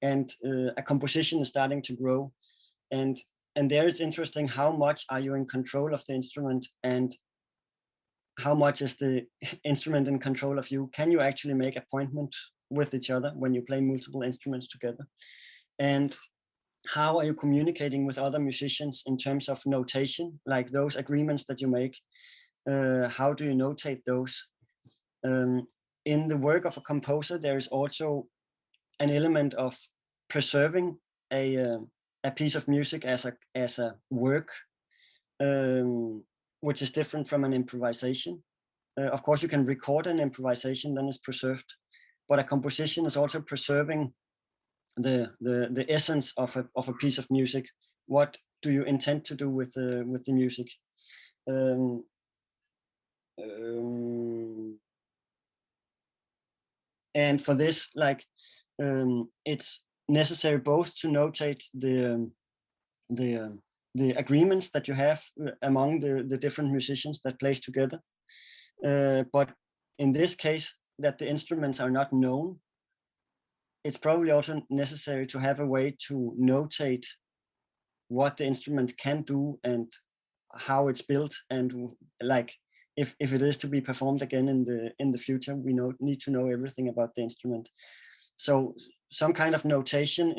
and a composition is starting to grow. And there it's interesting, how much are you in control of the instrument, and how much is the instrument in control of you? Can you actually make appointment with each other when you play multiple instruments together? And how are you communicating with other musicians in terms of notation, like those agreements that you make? How do you notate those? In the work of a composer, there is also an element of preserving a piece of music as a work, which is different from an improvisation. Of course, you can record an improvisation, then it's preserved, but a composition is also preserving the essence of a piece of music what do you intend to do with the music. And for this, like, it's necessary both to notate the agreements that you have among the different musicians that plays together, but in this case, that the instruments are not known, it's probably also necessary to have a way to notate what the instrument can do and how it's built, and like if it is to be performed again in the future, we need to know everything about the instrument. So some kind of notation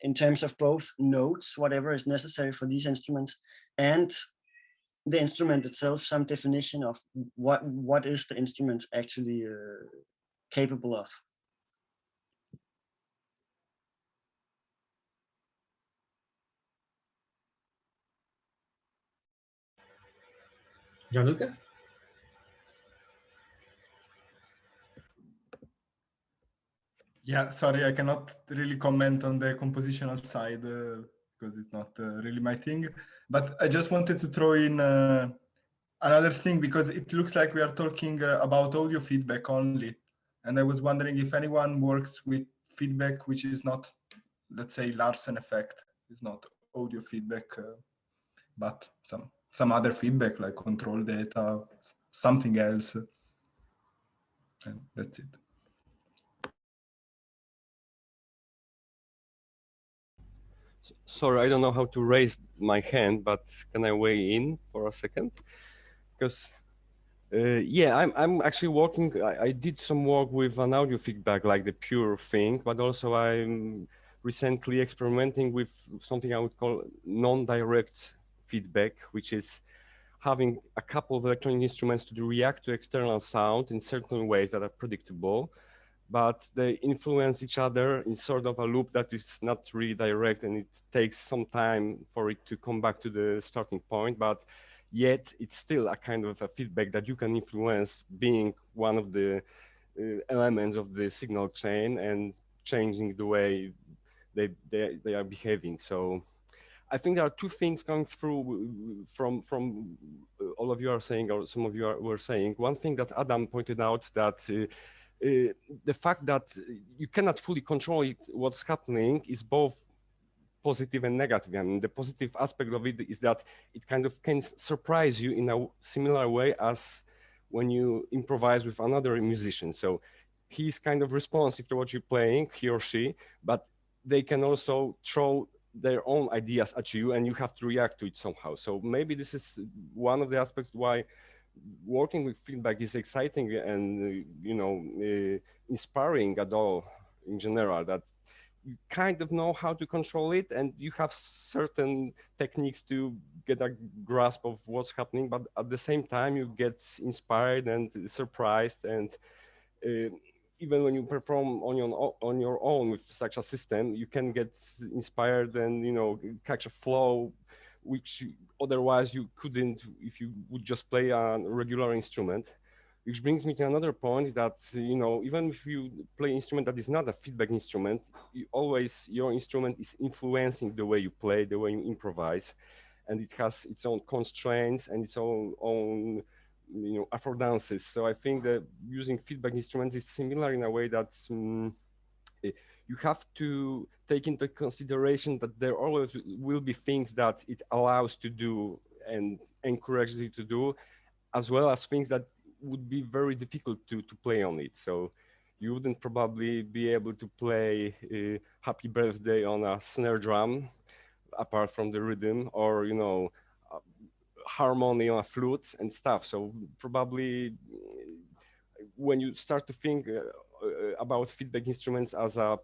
in terms of both notes, whatever is necessary for these instruments, and the instrument itself, some definition of what is the instrument actually capable of. Gianluca? Yeah, sorry, I cannot really comment on the compositional side because it's not really my thing. But I just wanted to throw in another thing, because it looks like we are talking about audio feedback only. And I was wondering if anyone works with feedback which is not, let's say, Larsen effect, is not audio feedback, but some other feedback like control data, something else. And that's it. Sorry, I don't know how to raise my hand, but can I weigh in for a second? Because yeah, I'm actually working. I did some work with an audio feedback, like the pure thing, but also I'm recently experimenting with something I would call non-direct feedback, which is having a couple of electronic instruments to react to external sound in certain ways that are predictable, but they influence each other in sort of a loop that is not really direct, and it takes some time for it to come back to the starting point, but yet it's still a kind of a feedback that you can influence, being one of the elements of the signal chain and changing the way they are behaving. So I think there are two things coming through from all of you are saying, or some of you were saying. One thing that Adam pointed out, that the fact that you cannot fully control it, what's happening, is both positive and negative. I mean, the positive aspect of it is that it kind of can surprise you in a similar way as when you improvise with another musician. So he's kind of responsive to what you're playing, he or she, but they can also throw their own ideas at you and you have to react to it somehow. So maybe this is one of the aspects why working with feedback is exciting and inspiring at all in general, that you kind of know how to control it and you have certain techniques to get a grasp of what's happening, but at the same time you get inspired and surprised, and even when you perform on your own with such a system, you can get inspired and catch a flow which otherwise you couldn't if you would just play a regular instrument. Which brings me to another point, that even if you play an instrument that is not a feedback instrument, your instrument is influencing the way you play, the way you improvise, and it has its own constraints and its own affordances. So I think that using feedback instruments is similar in a way that you have to take into consideration that there always will be things that it allows to do and encourages you to do, as well as things that would be very difficult to play on it. So you wouldn't probably be able to play Happy Birthday on a snare drum, apart from the rhythm, or harmony on a flute and stuff. So probably when you start to think about feedback instruments as a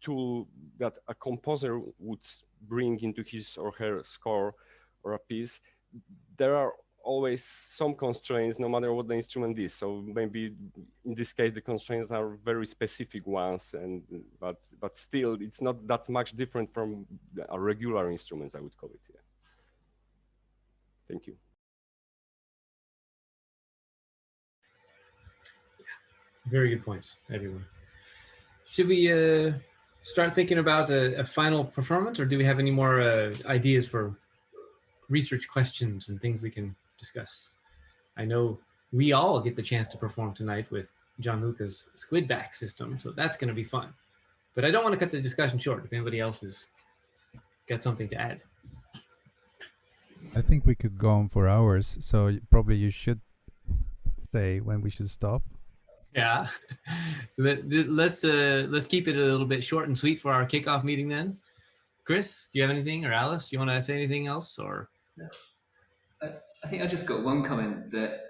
tool that a composer would bring into his or her score or a piece, there are always some constraints no matter what the instrument is. So maybe in this case the constraints are very specific ones, and but still it's not that much different from a regular instruments, I would call it. Yeah. Thank you. Very good points, everyone. Should we start thinking about a final performance, or do we have any more ideas for research questions and things we can discuss? I know we all get the chance to perform tonight with Gianluca's squid back system, so that's going to be fun. But I don't want to cut the discussion short if anybody else has got something to add. I think we could go on for hours, so probably you should say when we should stop. Yeah, let's keep it a little bit short and sweet for our kickoff meeting then. Chris, do you have anything, or Alice, do you want to say anything else, or? I think I just got one comment that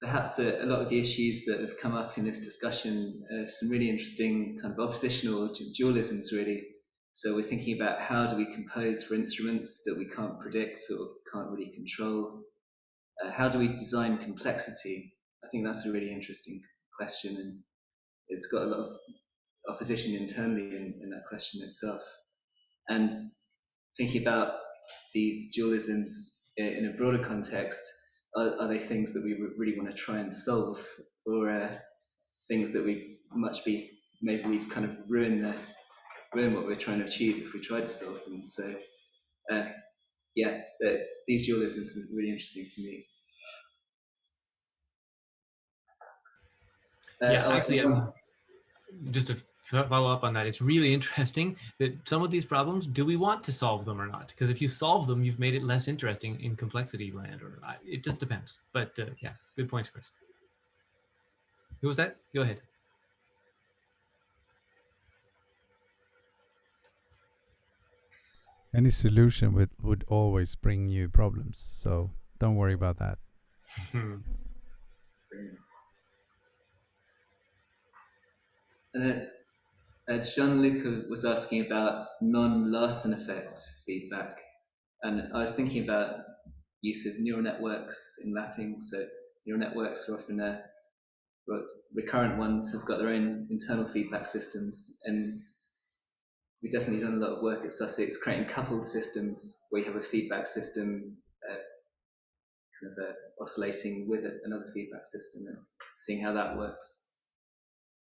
perhaps a lot of the issues that have come up in this discussion are some really interesting kind of oppositional dualisms, really. So we're thinking about how do we compose for instruments that we can't predict or can't really control? How do we design complexity? I think that's a really interesting question, and it's got a lot of opposition internally in that question itself. And thinking about these dualisms in a broader context, are they things that we really want to try and solve, or things that we maybe we'd kind of ruin what we're trying to achieve if we try to solve them? So yeah, these dualisms are really interesting for me. Yeah, actually, just to follow up on that, it's really interesting that some of these problems, do we want to solve them or not? Because if you solve them, you've made it less interesting in complexity land, or it just depends. But yeah, good points, Chris. Who was that? Go ahead. Any solution would always bring new problems, so don't worry about that. Gianluca was asking about non-Larsen effect feedback, and I was thinking about use of neural networks in mapping. So neural networks are often recurrent ones, have got their own internal feedback systems, and we've definitely done a lot of work at Sussex creating coupled systems where you have a feedback system kind of oscillating with another feedback system and seeing how that works.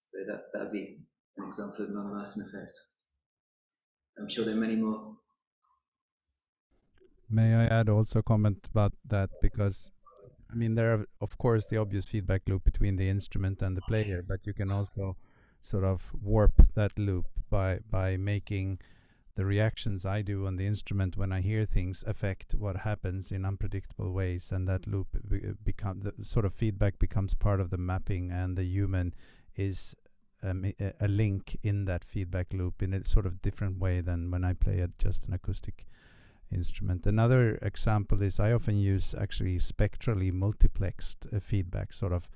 So that would be an example of non-Larsen effect. I'm sure there are many more. May I add also a comment about that? Because, I mean, there are, of course, the obvious feedback loop between the instrument and the player, but you can also sort of warp that loop by making the reactions I do on the instrument when I hear things affect what happens in unpredictable ways, and that loop the sort of feedback becomes part of the mapping, and the human is a link in that feedback loop in a sort of different way than when I play just an acoustic instrument. Another example is I often use actually spectrally multiplexed feedback, sort of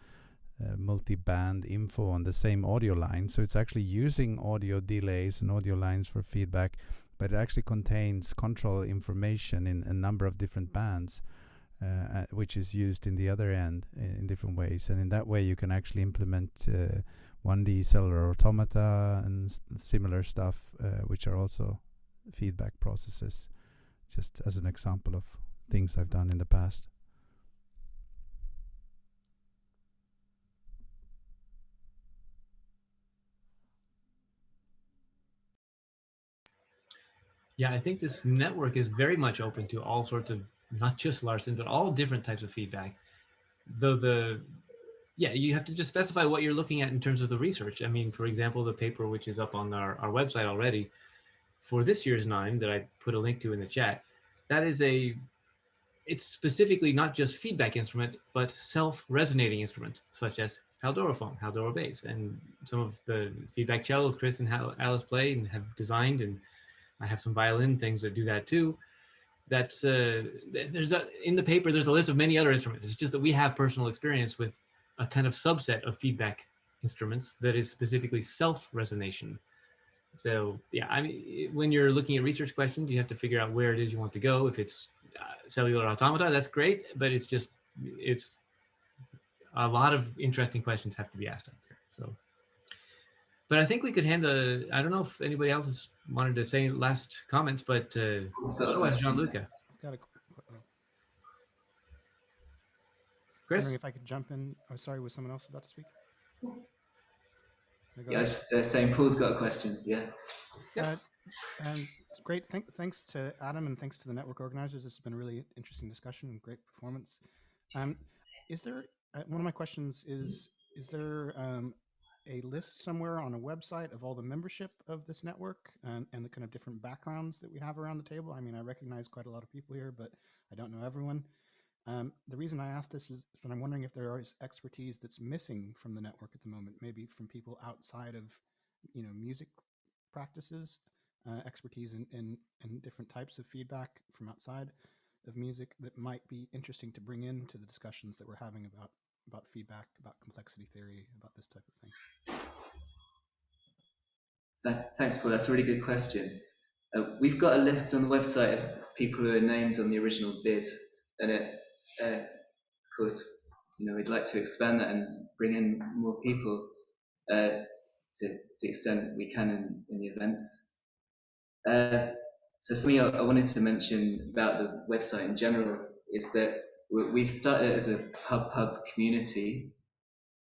multi-band info on the same audio line. So it's actually using audio delays and audio lines for feedback, but it actually contains control information in a number of different bands, which is used in the other end in different ways. And in that way you can actually implement 1D cellular automata and similar stuff, which are also feedback processes, just as an example of things I've done in the past. Yeah, I think this network is very much open to all sorts of, not just Larsen, but all different types of feedback. Though yeah, you have to just specify what you're looking at in terms of the research. I mean, for example, the paper which is up on our website already for this year's 9 that I put a link to in the chat, that is it's specifically not just feedback instrument, but self-resonating instruments, such as Haldorophone, Haldoro bass, and some of the feedback cellos Chris and Alice play and have designed, and I have some violin things that do that too. That's in the paper, there's a list of many other instruments. It's just that we have personal experience with a kind of subset of feedback instruments that is specifically self-resonation. So yeah, I mean, when you're looking at research questions, you have to figure out where it is you want to go. If it's cellular automata, that's great, but it's a lot of interesting questions have to be asked out there. So, but I think we could hand I don't know if anybody else has wanted to say last comments, but otherwise, Gianluca. Chris? Wondering if I could jump in. Oh, sorry, was someone else about to speak? Yeah, I was just saying Paul's got a question. Yeah. And great. Thanks to Adam and thanks to the network organizers. This has been a really interesting discussion and great performance. Is there, one of my questions is there a list somewhere on a website of all the membership of this network and the kind of different backgrounds that we have around the table? I mean, I recognize quite a lot of people here, but I don't know everyone. The reason I asked this is that I'm wondering if there is expertise that's missing from the network at the moment, maybe from people outside of, music practices, expertise in different types of feedback from outside of music that might be interesting to bring into the discussions that we're having about feedback, about complexity theory, about this type of thing. Thanks, Paul. That's a really good question. We've got a list on the website of people who are named on the original bid, and of course, we'd like to expand that and bring in more people to the extent we can in the events. So something I wanted to mention about the website in general is that we've started as a pub community,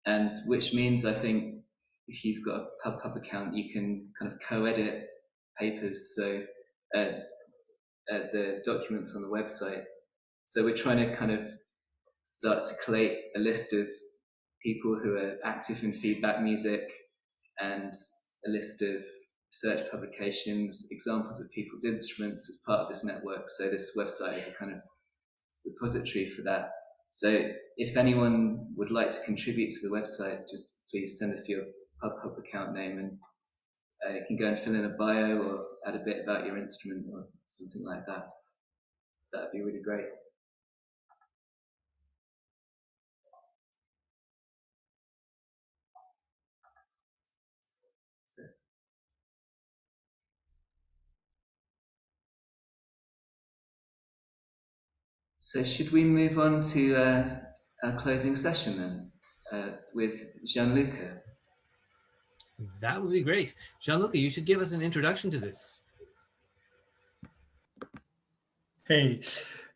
and which means I think if you've got a pub account, you can kind of co-edit papers, so the documents on the website. So we're trying to kind of start to collate a list of people who are active in feedback music and a list of research publications, examples of people's instruments as part of this network. So this website is a kind of repository for that. So if anyone would like to contribute to the website, just please send us your pub account name, and you can go and fill in a bio or add a bit about your instrument or something like that. That'd be really great. So should we move on to our closing session then with Gianluca? That would be great. Gianluca, you should give us an introduction to this. Hey,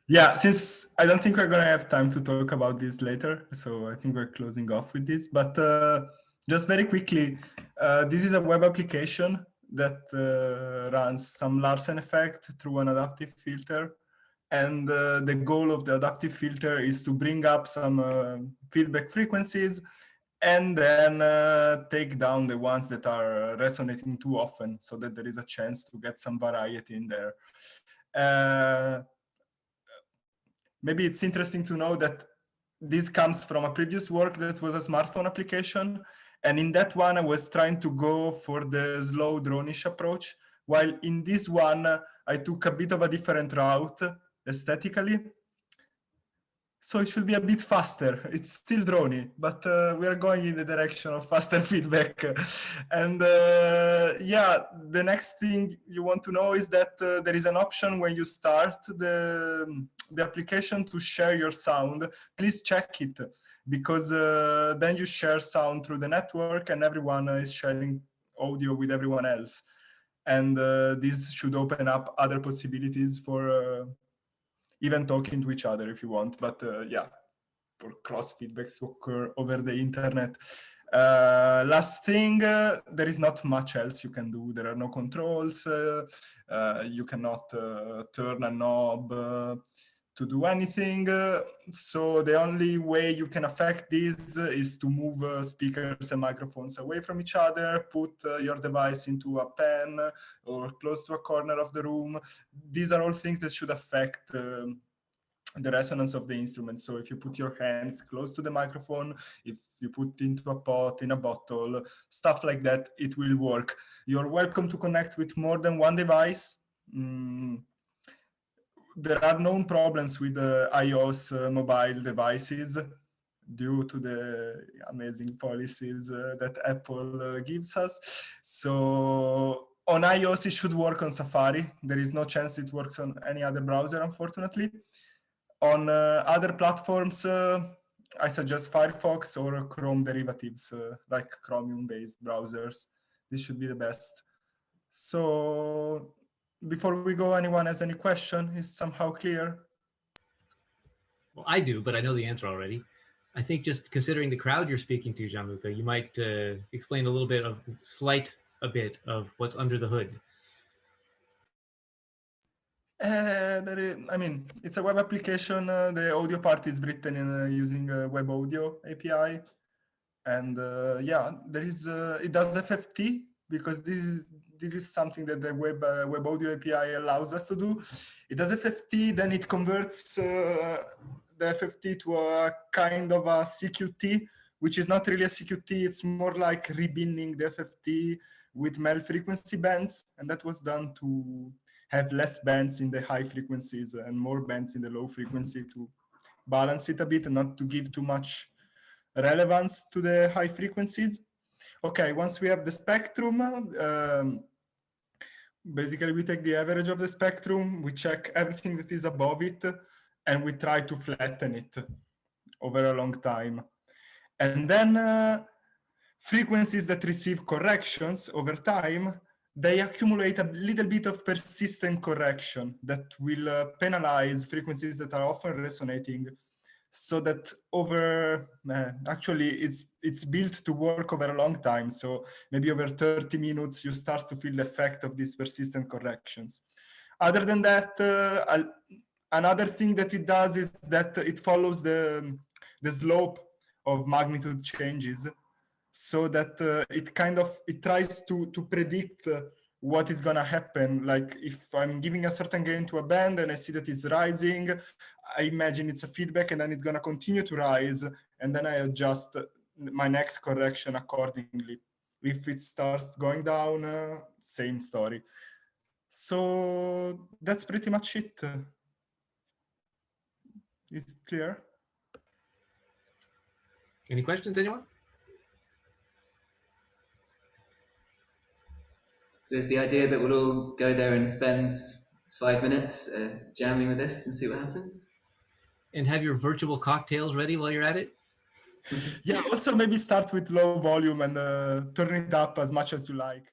yeah, since I don't think we're going to have time to talk about this later, so I think we're closing off with this. But just very quickly, this is a web application that runs some Larsen effect through an adaptive filter. And the goal of the adaptive filter is to bring up some feedback frequencies and then take down the ones that are resonating too often, so that there is a chance to get some variety in there. Maybe it's interesting to know that this comes from a previous work that was a smartphone application. And in that one, I was trying to go for the slow drone-ish approach, while in this one, I took a bit of a different route aesthetically. So it should be a bit faster. It's still drony, but we are going in the direction of faster feedback. And yeah, the next thing you want to know is that there is an option when you start the application to share your sound. Please check it, because then you share sound through the network and everyone is sharing audio with everyone else. And this should open up other possibilities for even talking to each other if you want, but yeah, for cross feedbacks to occur over the internet. Last thing, there is not much else you can do. There are no controls. You cannot turn a knob to do anything. So the only way you can affect this is to move speakers and microphones away from each other, put your device into a pen or close to a corner of the room. These are all things that should affect the resonance of the instrument. So if you put your hands close to the microphone, if you put into a pot, in a bottle, stuff like that, it will work. You're welcome to connect with more than one device. There are known problems with iOS mobile devices due to the amazing policies that Apple gives us. So on iOS, it should work on Safari. There is no chance it works on any other browser, unfortunately. On other platforms, I suggest Firefox or Chrome derivatives, like Chromium-based browsers. This should be the best. So before we go, anyone has any question? Is somehow clear? Well, I do, but I know the answer already. I think just considering the crowd you're speaking to, Gianluca, you might explain a bit of what's under the hood. I mean, it's a web application. The audio part is written in using a web audio API, and yeah, there is it does FFT because this is something that the web audio API allows us to do. It does FFT, then it converts the FFT to a kind of a CQT, which is not really a CQT. It's more like rebinning the FFT with MEL frequency bands, and that was done to have less bands in the high frequencies and more bands in the low frequency to balance it a bit and not to give too much relevance to the high frequencies. Okay, once we have the spectrum, basically we take the average of the spectrum, we check everything that is above it, and we try to flatten it over a long time. And then frequencies that receive corrections over time, they accumulate a little bit of persistent correction that will penalize frequencies that are often resonating, so that actually it's built to work over a long time. So maybe over 30 minutes, you start to feel the effect of these persistent corrections. Other than that, another thing that it does is that it follows the slope of magnitude changes, so that it tries to predict what is going to happen. Like if I'm giving a certain gain to a band and I see that it's rising, I imagine it's a feedback and then it's going to continue to rise, and then I adjust my next correction accordingly. If it starts going down, same story. So that's pretty much it. Is it clear? Any questions, anyone? So is the idea that we'll all go there and spend 5 minutes jamming with this and see what happens? And have your virtual cocktails ready while you're at it? Yeah, also maybe start with low volume and turn it up as much as you like.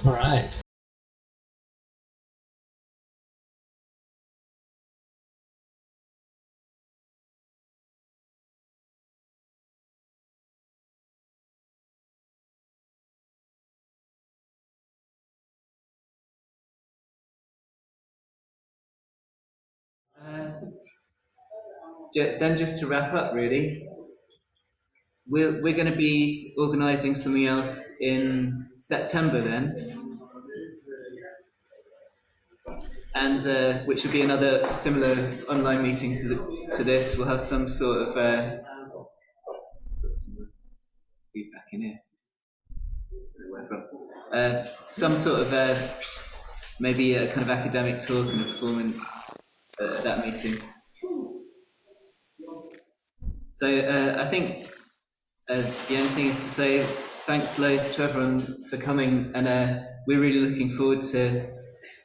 All right. Then just to wrap up, really, we're going to be organising something else in September then, and which will be another similar online meeting to this. We'll have some sort of put some feedback in here. Some sort of maybe a kind of academic talk and a performance at that meeting. So I think the only thing is to say thanks loads to everyone for coming, and we're really looking forward to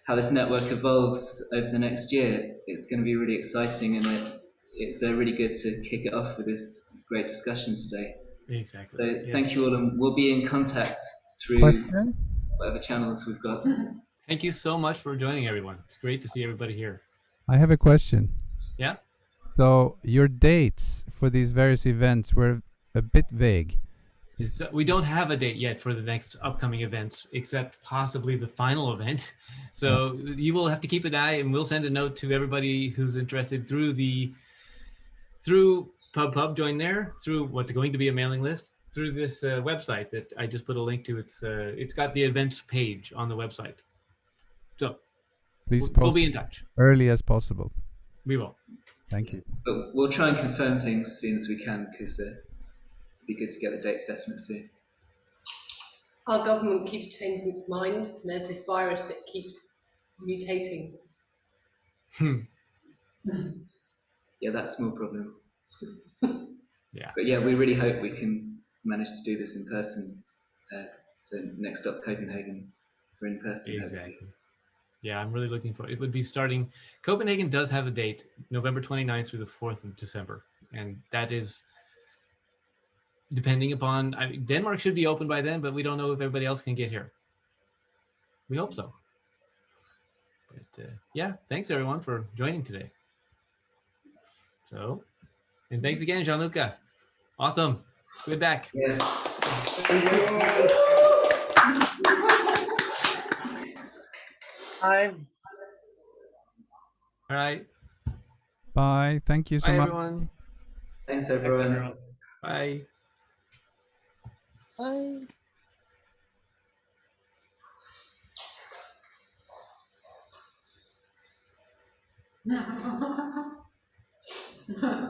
how this network evolves over the next year. It's going to be really exciting, and it's really good to kick it off with this great discussion today. Exactly. So Yes. thank you all, and we'll be in contact through whatever channels we've got. Thank you so much for joining, everyone. It's great to see everybody here. I have a question. Yeah? So your dates for these various events were a bit vague. So we don't have a date yet for the next upcoming events, except possibly the final event. So you will have to keep an eye, and we'll send a note to everybody who's interested through PubPub, join there, through what's going to be a mailing list, through this website that I just put a link to. It's got the events page on the website. So please we'll be in touch. Early as possible. We will. Thank you. But we'll try and confirm things as soon as we can, because it'd be good to get the dates definite soon. Our government keeps changing its mind, and there's this virus that keeps mutating. Yeah, that's a small problem. Yeah. But yeah, we really hope we can manage to do this in person. So next up, Copenhagen, for in person. Exactly. Yeah, I'm really looking for it. It would be starting. Copenhagen does have a date, November 29th through the 4th of December. And that is depending upon, Denmark should be open by then, but we don't know if everybody else can get here. We hope so. But yeah, thanks everyone for joining today. So, and thanks again, Gianluca. Awesome. Good back. Yeah. Hi. All right. Bye. Thank you so Bye, much. everyone. Thanks, everyone. Bye. Bye. No.